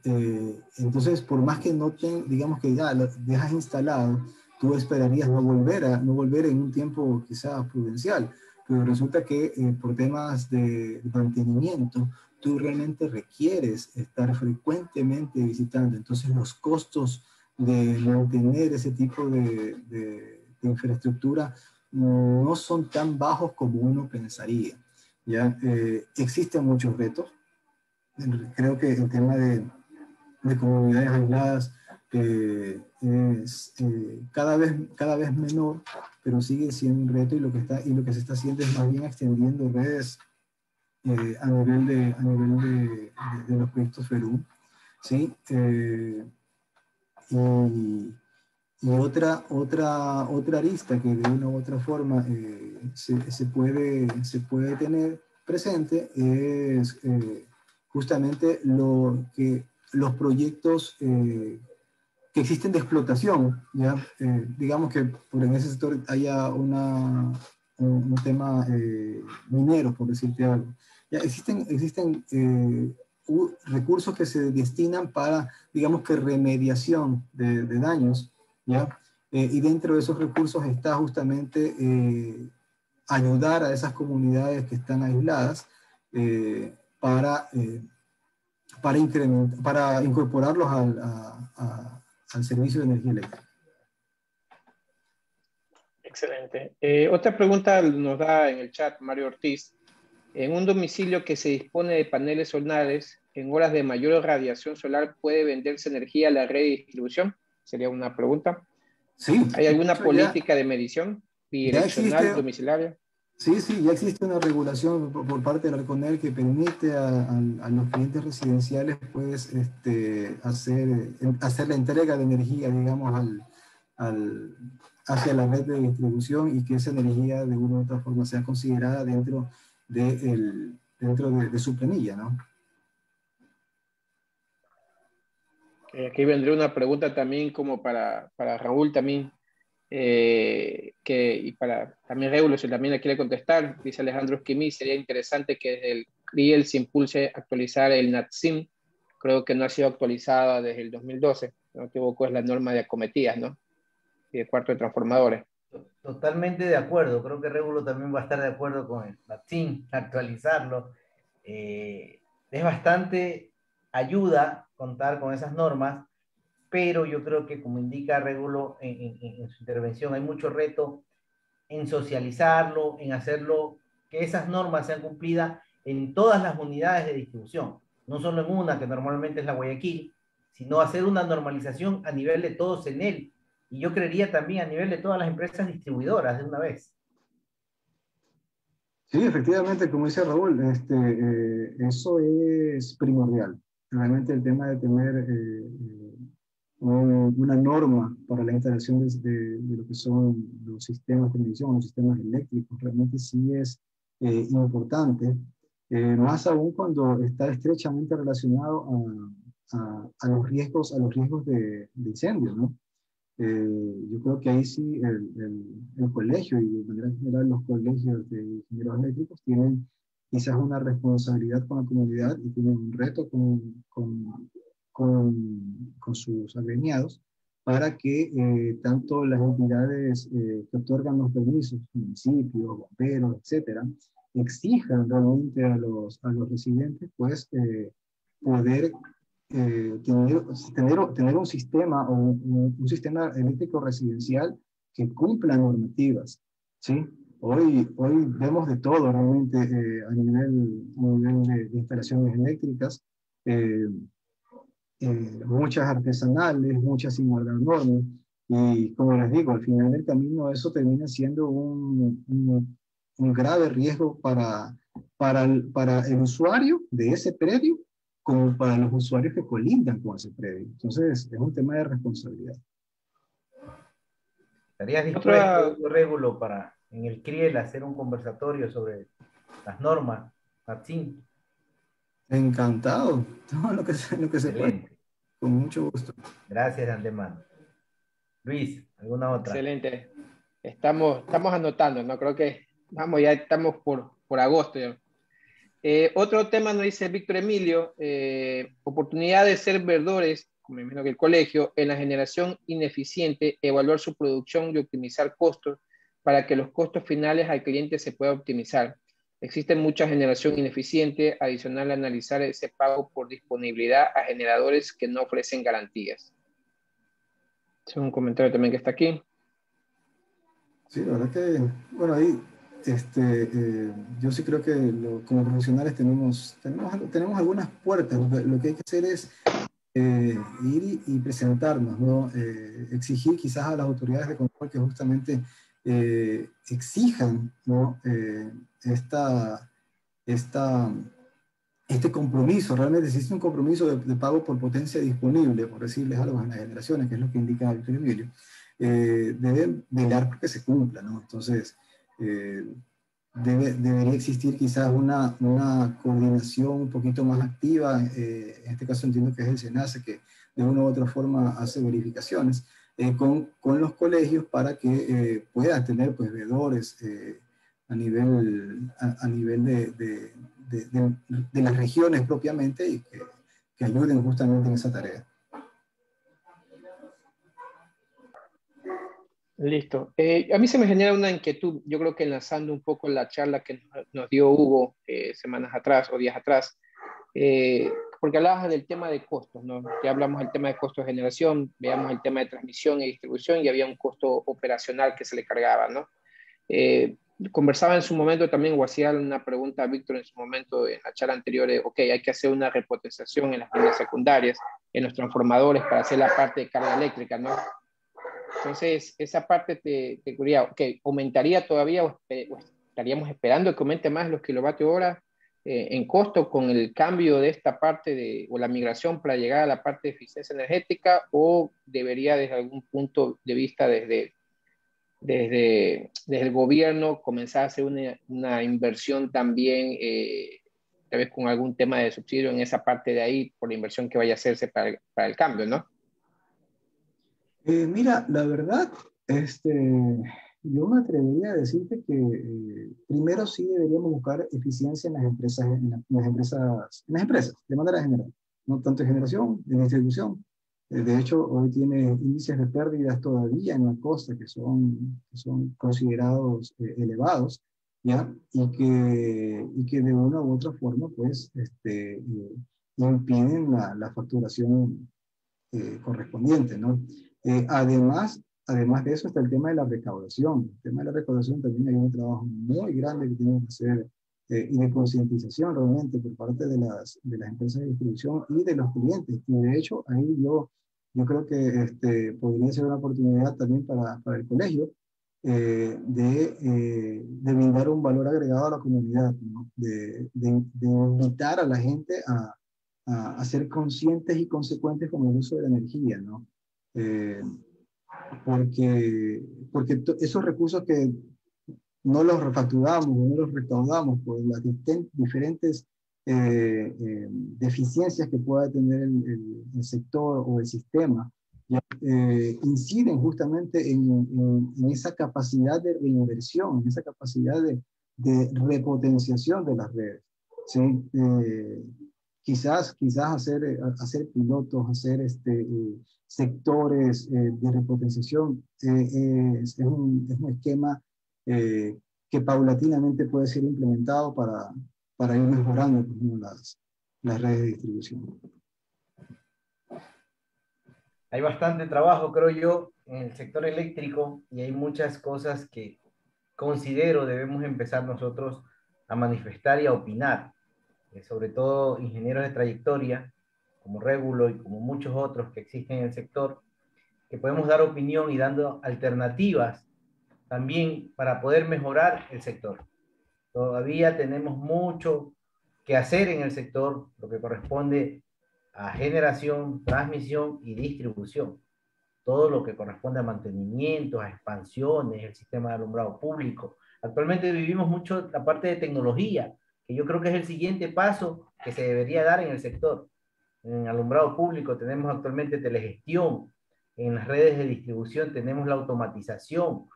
Entonces, por más que no digamos que ya lo dejas instalado, tú esperarías no volver en un tiempo quizás prudencial, pero resulta que por temas de mantenimiento, tú realmente requieres estar frecuentemente visitando. Entonces los costos de mantener ese tipo de infraestructura no son tan bajos como uno pensaría, ¿ya? Existen muchos retos. Creo que el tema de comunidades aisladas es cada vez menor, pero sigue siendo un reto, y lo que se está haciendo es más bien extendiendo redes a nivel de los proyectos FERUM, ¿sí? Y otra arista que de una u otra forma se puede tener presente es justamente los proyectos que existen de explotación, ¿ya? Digamos que en ese sector haya un tema minero, por decirte algo. Ya existen recursos que se destinan para, digamos que, remediación de daños, ¿ya? y dentro de esos recursos está justamente ayudar a esas comunidades que están aisladas para incorporarlos al servicio de energía eléctrica. Excelente. Otra pregunta nos da en el chat Mario Ortiz. En un domicilio que se dispone de paneles solares, en horas de mayor radiación solar, ¿puede venderse energía a la red de distribución? Sería una pregunta. Sí. ¿Hay alguna política de medición bidireccional domiciliaria? Sí, sí, ya existe una regulación por parte del ARCONEL que permite a los clientes residenciales pues, hacer la entrega de energía, digamos, hacia la red de distribución y que esa energía de una u otra forma sea considerada dentro de su planilla, ¿no? Aquí vendría una pregunta también como para Raúl también, y para también Regulo, si también le quiere contestar, dice Alejandro Esquimí, sería interesante que desde el CRIEL se impulse a actualizar el NATSIM, creo que no ha sido actualizada desde el 2012, no me equivoco, es la norma de acometidas, ¿no? Y de cuarto de transformadores. Totalmente de acuerdo, creo que Regulo también va a estar de acuerdo con el NATSIM, actualizarlo. Es bastante ayuda contar con esas normas, pero yo creo que como indica Regulo en su intervención, hay mucho reto en socializarlo, en hacerlo, que esas normas sean cumplidas en todas las unidades de distribución, no solo en una, que normalmente es la Guayaquil, sino hacer una normalización a nivel de todos en él. Y yo creería también a nivel de todas las empresas distribuidoras de una vez. Sí, efectivamente, como dice Raúl, eso es primordial. Realmente el tema de tener una norma para la instalación de lo que son los sistemas de medición, los sistemas eléctricos, realmente sí es importante, más aún cuando está estrechamente relacionado a los riesgos de incendio, ¿no? Yo creo que ahí sí el colegio y de manera general los colegios de ingenieros eléctricos tienen quizás una responsabilidad con la comunidad y tienen un reto con sus agremiados para que tanto las entidades que otorgan los permisos, municipios, bomberos, etcétera, exijan realmente a los residentes pues poder tener un sistema o un sistema eléctrico residencial que cumpla normativas, ¿sí? Hoy vemos de todo realmente a nivel de instalaciones eléctricas, muchas artesanales, muchas sin guardar normas, y como les digo, al final del camino eso termina siendo un grave riesgo para el usuario de ese predio como para los usuarios que colindan con ese predio. Entonces, es un tema de responsabilidad. ¿Estarías dispuesto, Régulo, para en el CRIEL hacer un conversatorio sobre las normas, NATSIM? Encantado. Todo lo que se puede. Con mucho gusto. Gracias de antemano. Luis, ¿alguna otra? Excelente. Estamos anotando, ¿no? Creo que ya estamos por agosto ya. Otro tema nos dice Víctor Emilio, oportunidad de ser verdores, como me imagino que el colegio, en la generación ineficiente, evaluar su producción y optimizar costos para que los costos finales al cliente se pueda optimizar. Existe mucha generación ineficiente, adicional a analizar ese pago por disponibilidad a generadores que no ofrecen garantías. Es un comentario también que está aquí. Sí, la verdad que, bueno, ahí yo sí creo que como profesionales tenemos algunas puertas. Lo que hay que hacer es ir y presentarnos, ¿no? Exigir quizás a las autoridades de control que justamente exijan, ¿no? Este compromiso. Realmente existe un compromiso de pago por potencia disponible, por decirles algo en las generaciones, que es lo que indica Víctor Emilio. Deben velar porque se cumpla, ¿no? Entonces, debería existir quizás una coordinación un poquito más activa, en este caso entiendo que es el SENACE, que de una u otra forma hace verificaciones con los colegios para que puedan tener pues veedores a nivel de las regiones propiamente y que ayuden justamente en esa tarea. Listo. A mí se me genera una inquietud, yo creo que enlazando un poco la charla que nos dio Hugo semanas atrás o días atrás, porque hablabas del tema de costos, ¿no? Ya hablamos del tema de costos de generación, veamos el tema de transmisión y distribución y había un costo operacional que se le cargaba, ¿no? Eh, Conversaba en su momento también, o hacía una pregunta a Víctor en su momento en la charla anterior, de, ok, hay que hacer una repotenciación en las líneas secundarias, en los transformadores para hacer la parte de carga eléctrica, ¿no? Entonces, esa parte te diría, ok, ¿aumentaría todavía o estaríamos esperando que aumente más los kilovatios hora en costo con el cambio de esta parte de, o la migración para llegar a la parte de eficiencia energética o debería desde algún punto de vista desde el gobierno comenzar a hacer una inversión también, tal vez con algún tema de subsidio en esa parte de ahí por la inversión que vaya a hacerse para el cambio, ¿no? Mira, la verdad, yo me atrevería a decirte que primero sí deberíamos buscar eficiencia en las empresas, en las empresas, de manera general, no tanto en generación, en distribución. De hecho, hoy tiene índices de pérdidas todavía en la costa que son considerados elevados, ¿ya? Y que de una u otra forma, pues, impiden la facturación correspondiente, ¿no? Además de eso está el tema de la recaudación. El tema de la recaudación también hay un trabajo muy grande que tienen que hacer y de concientización realmente por parte de las empresas de distribución y de los clientes. Y de hecho, ahí yo creo que podría ser una oportunidad también para el colegio de brindar un valor agregado a la comunidad, ¿no? De invitar a la gente a ser conscientes y consecuentes con el uso de la energía, ¿no? Eh, porque esos recursos que no los refacturamos o no los recaudamos por las diferentes deficiencias que pueda tener el sector o el sistema, ya, inciden justamente en esa capacidad de reinversión, en esa capacidad de repotenciación de las redes. ¿Sí? Quizás hacer pilotos, hacer sectores de repotenciación es un esquema que paulatinamente puede ser implementado para ir mejorando, pues, ¿no? las redes de distribución. Hay bastante trabajo, creo yo, en el sector eléctrico y hay muchas cosas que considero debemos empezar nosotros a manifestar y a opinar, sobre todo ingenieros de trayectoria, como Régulo y como muchos otros que existen en el sector, que podemos dar opinión y dando alternativas también para poder mejorar el sector. Todavía tenemos mucho que hacer en el sector, lo que corresponde a generación, transmisión y distribución. Todo lo que corresponde a mantenimiento, a expansiones, el sistema de alumbrado público. Actualmente vivimos mucho la parte de tecnología, que yo creo que es el siguiente paso que se debería dar en el sector. En alumbrado público tenemos actualmente telegestión, en las redes de distribución tenemos la automatización,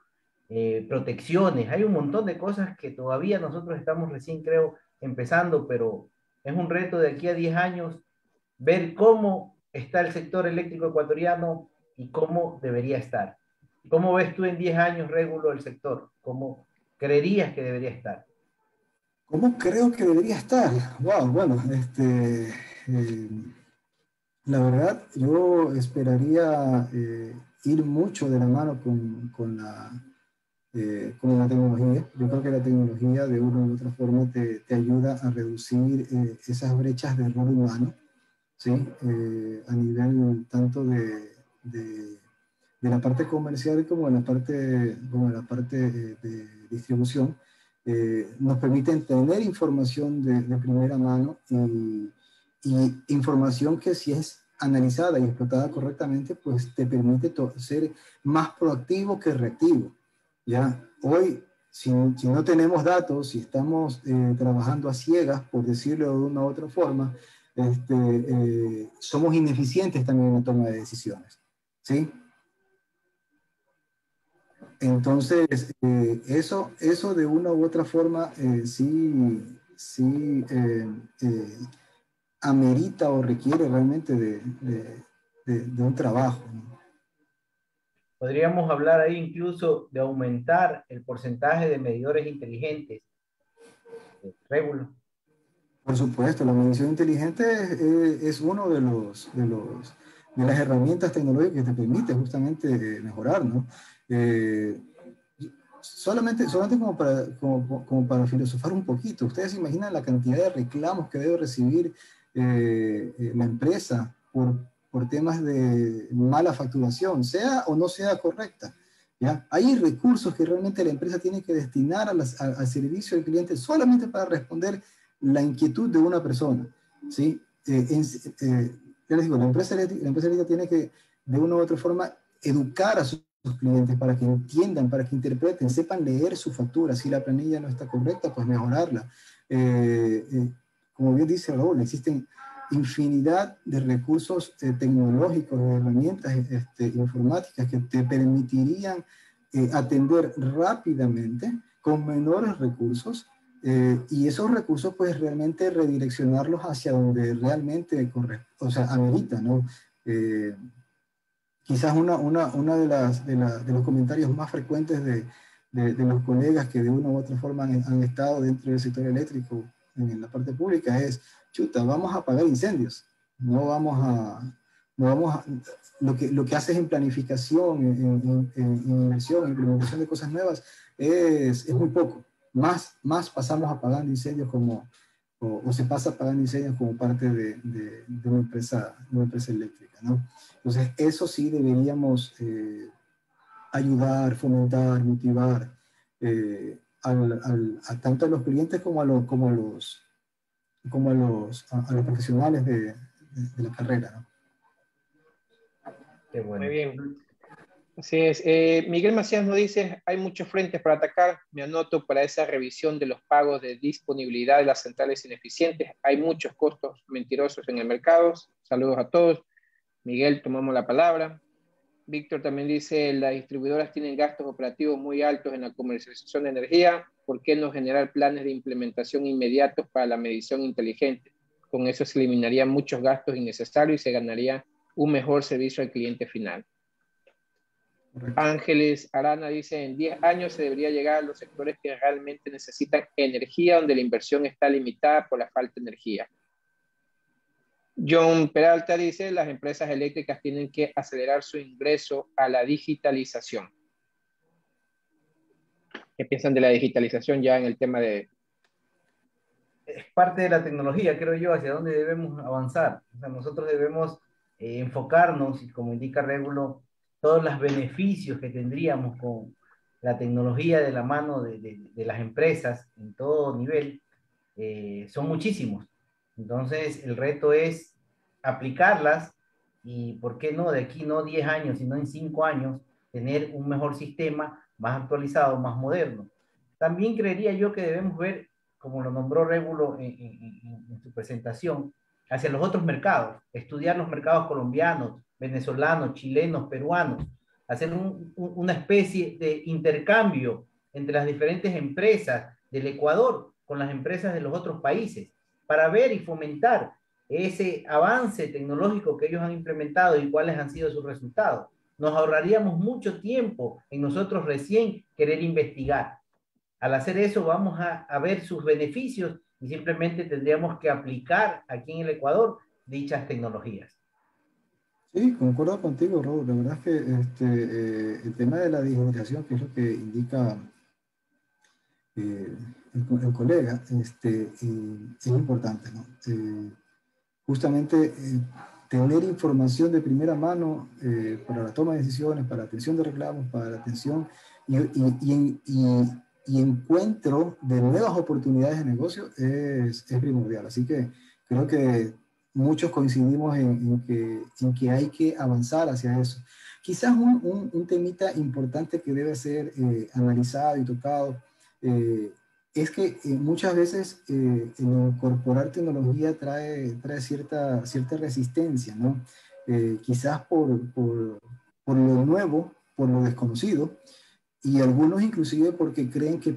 protecciones, hay un montón de cosas que todavía nosotros estamos recién, creo, empezando, pero es un reto de aquí a 10 años ver cómo está el sector eléctrico ecuatoriano y cómo debería estar. ¿Cómo ves tú en 10 años, Régulo, el sector? ¿Cómo creerías que debería estar? ¿Cómo creo que debería estar? Wow, bueno, la verdad, yo esperaría ir mucho de la mano con la tecnología. Yo creo que la tecnología de una u otra forma te ayuda a reducir esas brechas de error humano, ¿sí? A nivel tanto de, de la parte comercial como en la parte de distribución. Nos permiten tener información de primera mano y información que si es analizada y explotada correctamente, pues te permite ser más proactivo que reactivo. ¿Ya? Hoy, si no tenemos datos, si estamos trabajando a ciegas, por decirlo de una u otra forma, somos ineficientes también en la toma de decisiones. ¿Sí? Entonces, eso de una u otra forma sí amerita o requiere realmente de un trabajo, ¿no? Podríamos hablar ahí incluso de aumentar el porcentaje de medidores inteligentes. Régulo. Por supuesto, la medición inteligente es uno de las herramientas tecnológicas que te permite justamente mejorar, ¿no? Solamente como para filosofar un poquito, ¿ustedes se imaginan la cantidad de reclamos que debe recibir la empresa por temas de mala facturación, sea o no sea correcta? ¿Ya? Hay recursos que realmente la empresa tiene que destinar al servicio al cliente solamente para responder la inquietud de una persona, ¿sí? Ya les digo, la empresa eléctrica tiene que, de una u otra forma, educar a sus clientes para que entiendan, para que interpreten, sepan leer su factura. Si la planilla no está correcta, pues mejorarla. Como bien dice Raúl, existen infinidad de recursos tecnológicos, de herramientas informáticas que te permitirían atender rápidamente, con menores recursos, y esos recursos pues realmente redireccionarlos hacia donde realmente o sea, amerita, ¿no? Quizás una de los comentarios más frecuentes de los colegas que de una u otra forma han estado dentro del sector eléctrico en la parte pública es: chuta, vamos a apagar incendios, no vamos a, lo que haces en planificación, en inversión, en implementación de cosas nuevas es muy poco. Más pasamos apagando incendios o se pasa apagando incendios como parte de una empresa eléctrica, ¿no? Entonces, eso sí deberíamos ayudar, fomentar, motivar tanto a los clientes como a los profesionales de la carrera, ¿no? Qué bueno. Muy bien. Así es. Miguel Macías nos dice, hay muchos frentes para atacar. Me anoto para esa revisión de los pagos de disponibilidad de las centrales ineficientes. Hay muchos costos mentirosos en el mercado. Saludos a todos. Miguel, tomamos la palabra. Víctor también dice, las distribuidoras tienen gastos operativos muy altos en la comercialización de energía. ¿Por qué no generar planes de implementación inmediatos para la medición inteligente? Con eso se eliminarían muchos gastos innecesarios y se ganaría un mejor servicio al cliente final. Correcto. Ángeles Arana dice, en 10 años se debería llegar a los sectores que realmente necesitan energía, donde la inversión está limitada por la falta de energía. John Peralta dice, las empresas eléctricas tienen que acelerar su ingreso a la digitalización. ¿Qué piensan de la digitalización ya en el tema de...? Es parte de la tecnología, creo yo, hacia dónde debemos avanzar. O sea, nosotros debemos enfocarnos, y como indica Régulo, todos los beneficios que tendríamos con la tecnología de la mano de las empresas en todo nivel, son muchísimos. Entonces, el reto es aplicarlas y, ¿por qué no? De aquí no 10 años, sino en 5 años, tener un mejor sistema, más actualizado, más moderno. También creería yo que debemos ver, como lo nombró Régulo en su presentación, hacia los otros mercados, estudiar los mercados colombianos, venezolanos, chilenos, peruanos, hacer una especie de intercambio entre las diferentes empresas del Ecuador con las empresas de los otros países, para ver y fomentar ese avance tecnológico que ellos han implementado y cuáles han sido sus resultados. Nos ahorraríamos mucho tiempo en nosotros recién querer investigar. Al hacer eso vamos a ver sus beneficios y simplemente tendríamos que aplicar aquí en el Ecuador dichas tecnologías. Sí, concuerdo contigo, Raúl. La verdad es que el tema de la digitalización, que es lo que indica el colega, es importante, ¿no? Justamente tener información de primera mano para la toma de decisiones, para la atención de reclamos, para la atención y encuentro de nuevas oportunidades de negocio es primordial. Así que creo que muchos coincidimos en que hay que avanzar hacia eso. Quizás un temita importante que debe ser analizado y tocado es que muchas veces incorporar tecnología trae cierta resistencia, ¿no? Quizás por lo nuevo, por lo desconocido, y algunos inclusive porque creen que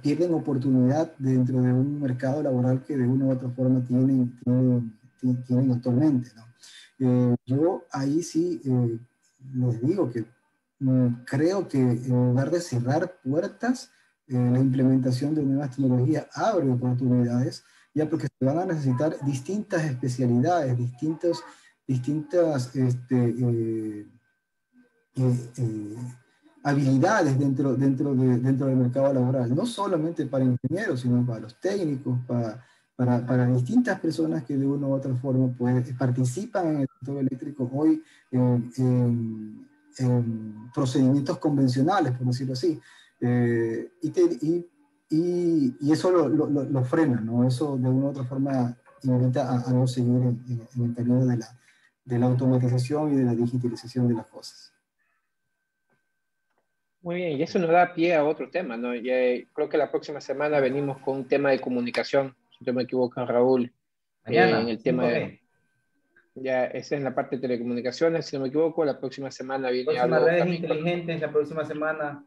pierden oportunidad dentro de un mercado laboral que de una u otra forma tienen actualmente, ¿no? Yo ahí sí les digo que creo que en lugar de cerrar puertas, la implementación de nuevas tecnologías abre oportunidades, ya porque se van a necesitar distintas especialidades, distintas eh, habilidades dentro del mercado laboral, no solamente para ingenieros, sino para los técnicos, para distintas personas que de una u otra forma participan en el sector eléctrico hoy en procedimientos convencionales, por decirlo así. Y eso lo frena, ¿no? Eso de una u otra forma invita a no seguir en el camino de la automatización y de la digitalización de las cosas. Muy bien, y eso nos da pie a otro tema, ¿no? Ya, creo que la próxima semana venimos con un tema de comunicación, si no me equivoco, Raúl, en Mañana, el tema 5G. de, ya, esa es la parte de telecomunicaciones, si no me equivoco, la próxima semana viene Próximas algo redes también con... inteligentes, la próxima semana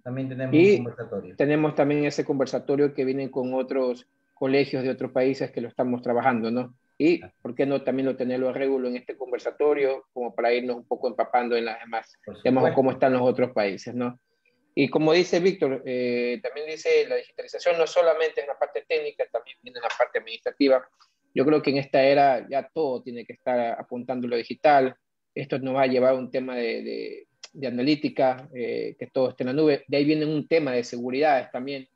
también tenemos un Y conversatorio. tenemos también ese conversatorio que viene con otros colegios de otros países que lo estamos trabajando, ¿no? Y, ¿por qué no también lo tenerlo a regulo en este conversatorio, como para irnos un poco empapando en las demás, Por temas o cómo supuesto. están los otros países, ¿no? Y como dice Víctor, también dice, la digitalización no solamente es la parte técnica, también viene la parte administrativa. Yo creo que en esta era ya todo tiene que estar apuntando a lo digital. Esto nos va a llevar a un tema de analítica, que todo esté en la nube. De ahí viene un tema de seguridades también.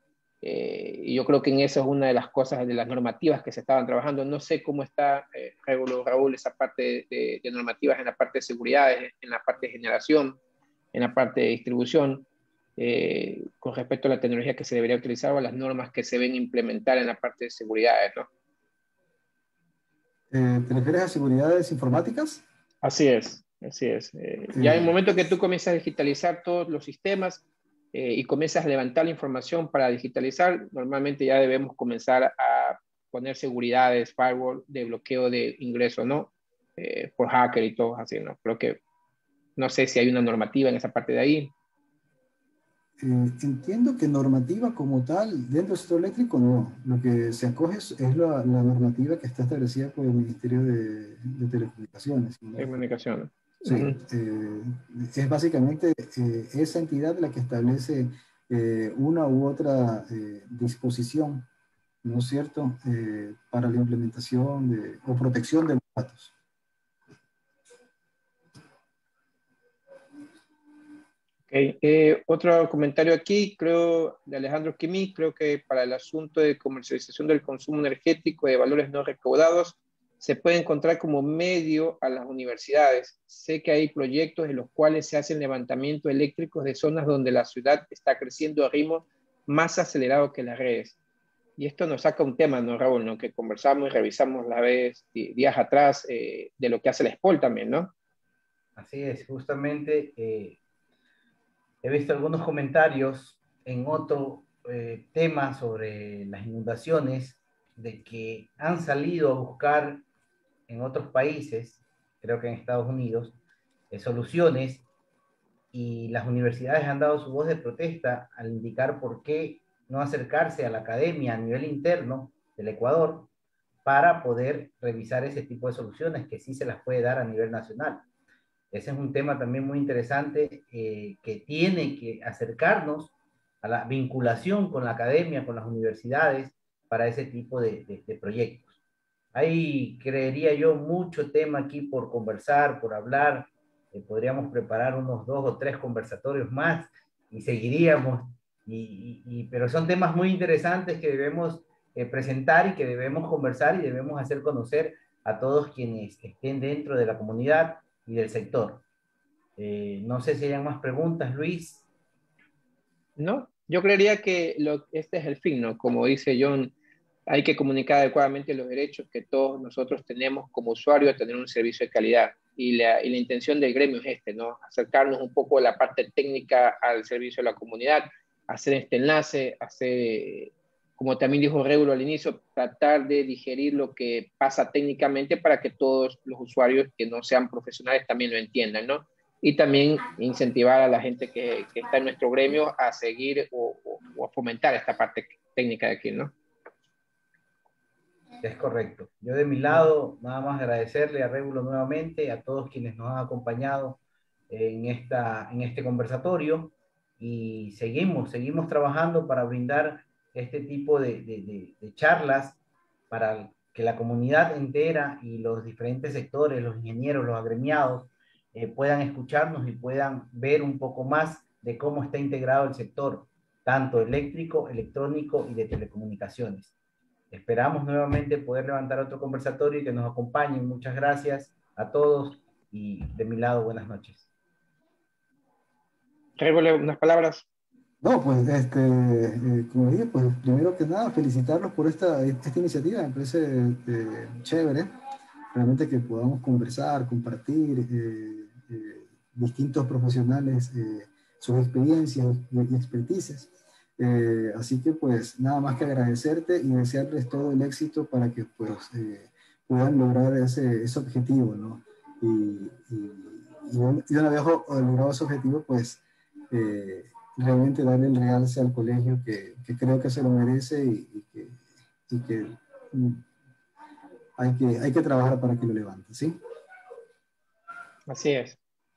Y yo creo que en eso es una de las cosas, de las normativas que se estaban trabajando. No sé cómo está, Raúl, esa parte de normativas en la parte de seguridades, en la parte de generación, en la parte de distribución, con respecto a la tecnología que se debería utilizar o a las normas que se ven implementar en la parte de seguridad, ¿no? ¿Te refieres a seguridades informáticas? Así es, así es. Ya en el momento que tú comienzas a digitalizar todos los sistemas y comienzas a levantar la información para digitalizar, normalmente ya debemos comenzar a poner seguridades, firewall, de bloqueo de ingreso, ¿no? Por hacker y todo así, ¿no? Creo que no sé si hay una normativa en esa parte de ahí. Entiendo que normativa como tal dentro del sector eléctrico no. Lo que se acoge es la normativa que está establecida por el Ministerio de Telecomunicaciones, ¿no? De comunicación. Sí, es básicamente esa entidad la que establece una u otra disposición, ¿no es cierto?, para la implementación o protección de los datos. Okay. Otro comentario aquí, creo, de Alejandro Quimí, creo que para el asunto de comercialización del consumo energético de valores no recaudados, se puede encontrar como medio a las universidades. Sé que hay proyectos en los cuales se hacen levantamientos eléctricos de zonas donde la ciudad está creciendo a ritmo más acelerado que las redes. Y esto nos saca un tema, ¿no, Raúl? ¿No? Que conversamos y revisamos la vez días atrás de lo que hace la SPOL también, ¿no? Así es, justamente he visto algunos comentarios en otro tema sobre las inundaciones, de que han salido a buscar en otros países, creo que en Estados Unidos, soluciones, y las universidades han dado su voz de protesta al indicar por qué no acercarse a la academia a nivel interno del Ecuador para poder revisar ese tipo de soluciones que sí se las puede dar a nivel nacional. Ese es un tema también muy interesante que tiene que acercarnos a la vinculación con la academia, con las universidades, para ese tipo de proyectos. Hay, creería yo, mucho tema aquí por conversar, por hablar. Podríamos preparar unos 2 o 3 conversatorios más y seguiríamos. Pero son temas muy interesantes que debemos presentar y que debemos conversar y debemos hacer conocer a todos quienes estén dentro de la comunidad y del sector. No sé si hay más preguntas, Luis. No, yo creería que este es el fin, ¿no? Como dice John, hay que comunicar adecuadamente los derechos que todos nosotros tenemos como usuarios a tener un servicio de calidad. Y la intención del gremio es ¿no? Acercarnos un poco a la parte técnica al servicio de la comunidad, hacer este enlace, hacer, como también dijo Regulo al inicio, tratar de digerir lo que pasa técnicamente para que todos los usuarios que no sean profesionales también lo entiendan, ¿no? Y también incentivar a la gente que está en nuestro gremio a seguir o a fomentar esta parte técnica de aquí, ¿no? Es correcto. Yo de mi lado, nada más agradecerle a Régulo nuevamente, a todos quienes nos han acompañado en este conversatorio y seguimos trabajando para brindar este tipo de charlas para que la comunidad entera y los diferentes sectores, los ingenieros, los agremiados, puedan escucharnos y puedan ver un poco más de cómo está integrado el sector, tanto eléctrico, electrónico y de telecomunicaciones. Esperamos nuevamente poder levantar otro conversatorio y que nos acompañen. Muchas gracias a todos y de mi lado, buenas noches. Regulo, unas palabras. No, pues, como dije, pues, primero que nada, felicitarlos por esta iniciativa, me parece chévere, realmente que podamos conversar, compartir, distintos profesionales, sus experiencias y expertices. Así que, pues, nada más que agradecerte y desearles todo el éxito para que, pues, puedan lograr ese objetivo, ¿no? Y una vez logrado ese objetivo, pues, realmente darle el realce al colegio que creo que se lo merece y que hay que trabajar para que lo levante, ¿sí? Así es,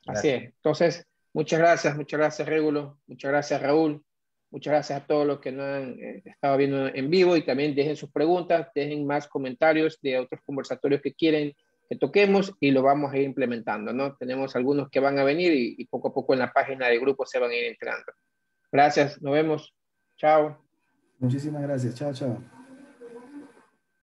así Gracias. es. Entonces, muchas gracias, Régulo, muchas gracias, Raúl, muchas gracias a todos los que nos han estado viendo en vivo y también dejen sus preguntas, dejen más comentarios de otros conversatorios que quieren que toquemos y lo vamos a ir implementando, ¿no? Tenemos algunos que van a venir y poco a poco en la página del grupo se van a ir entrando. Gracias, nos vemos. Chao. Muchísimas gracias. Chao, chao.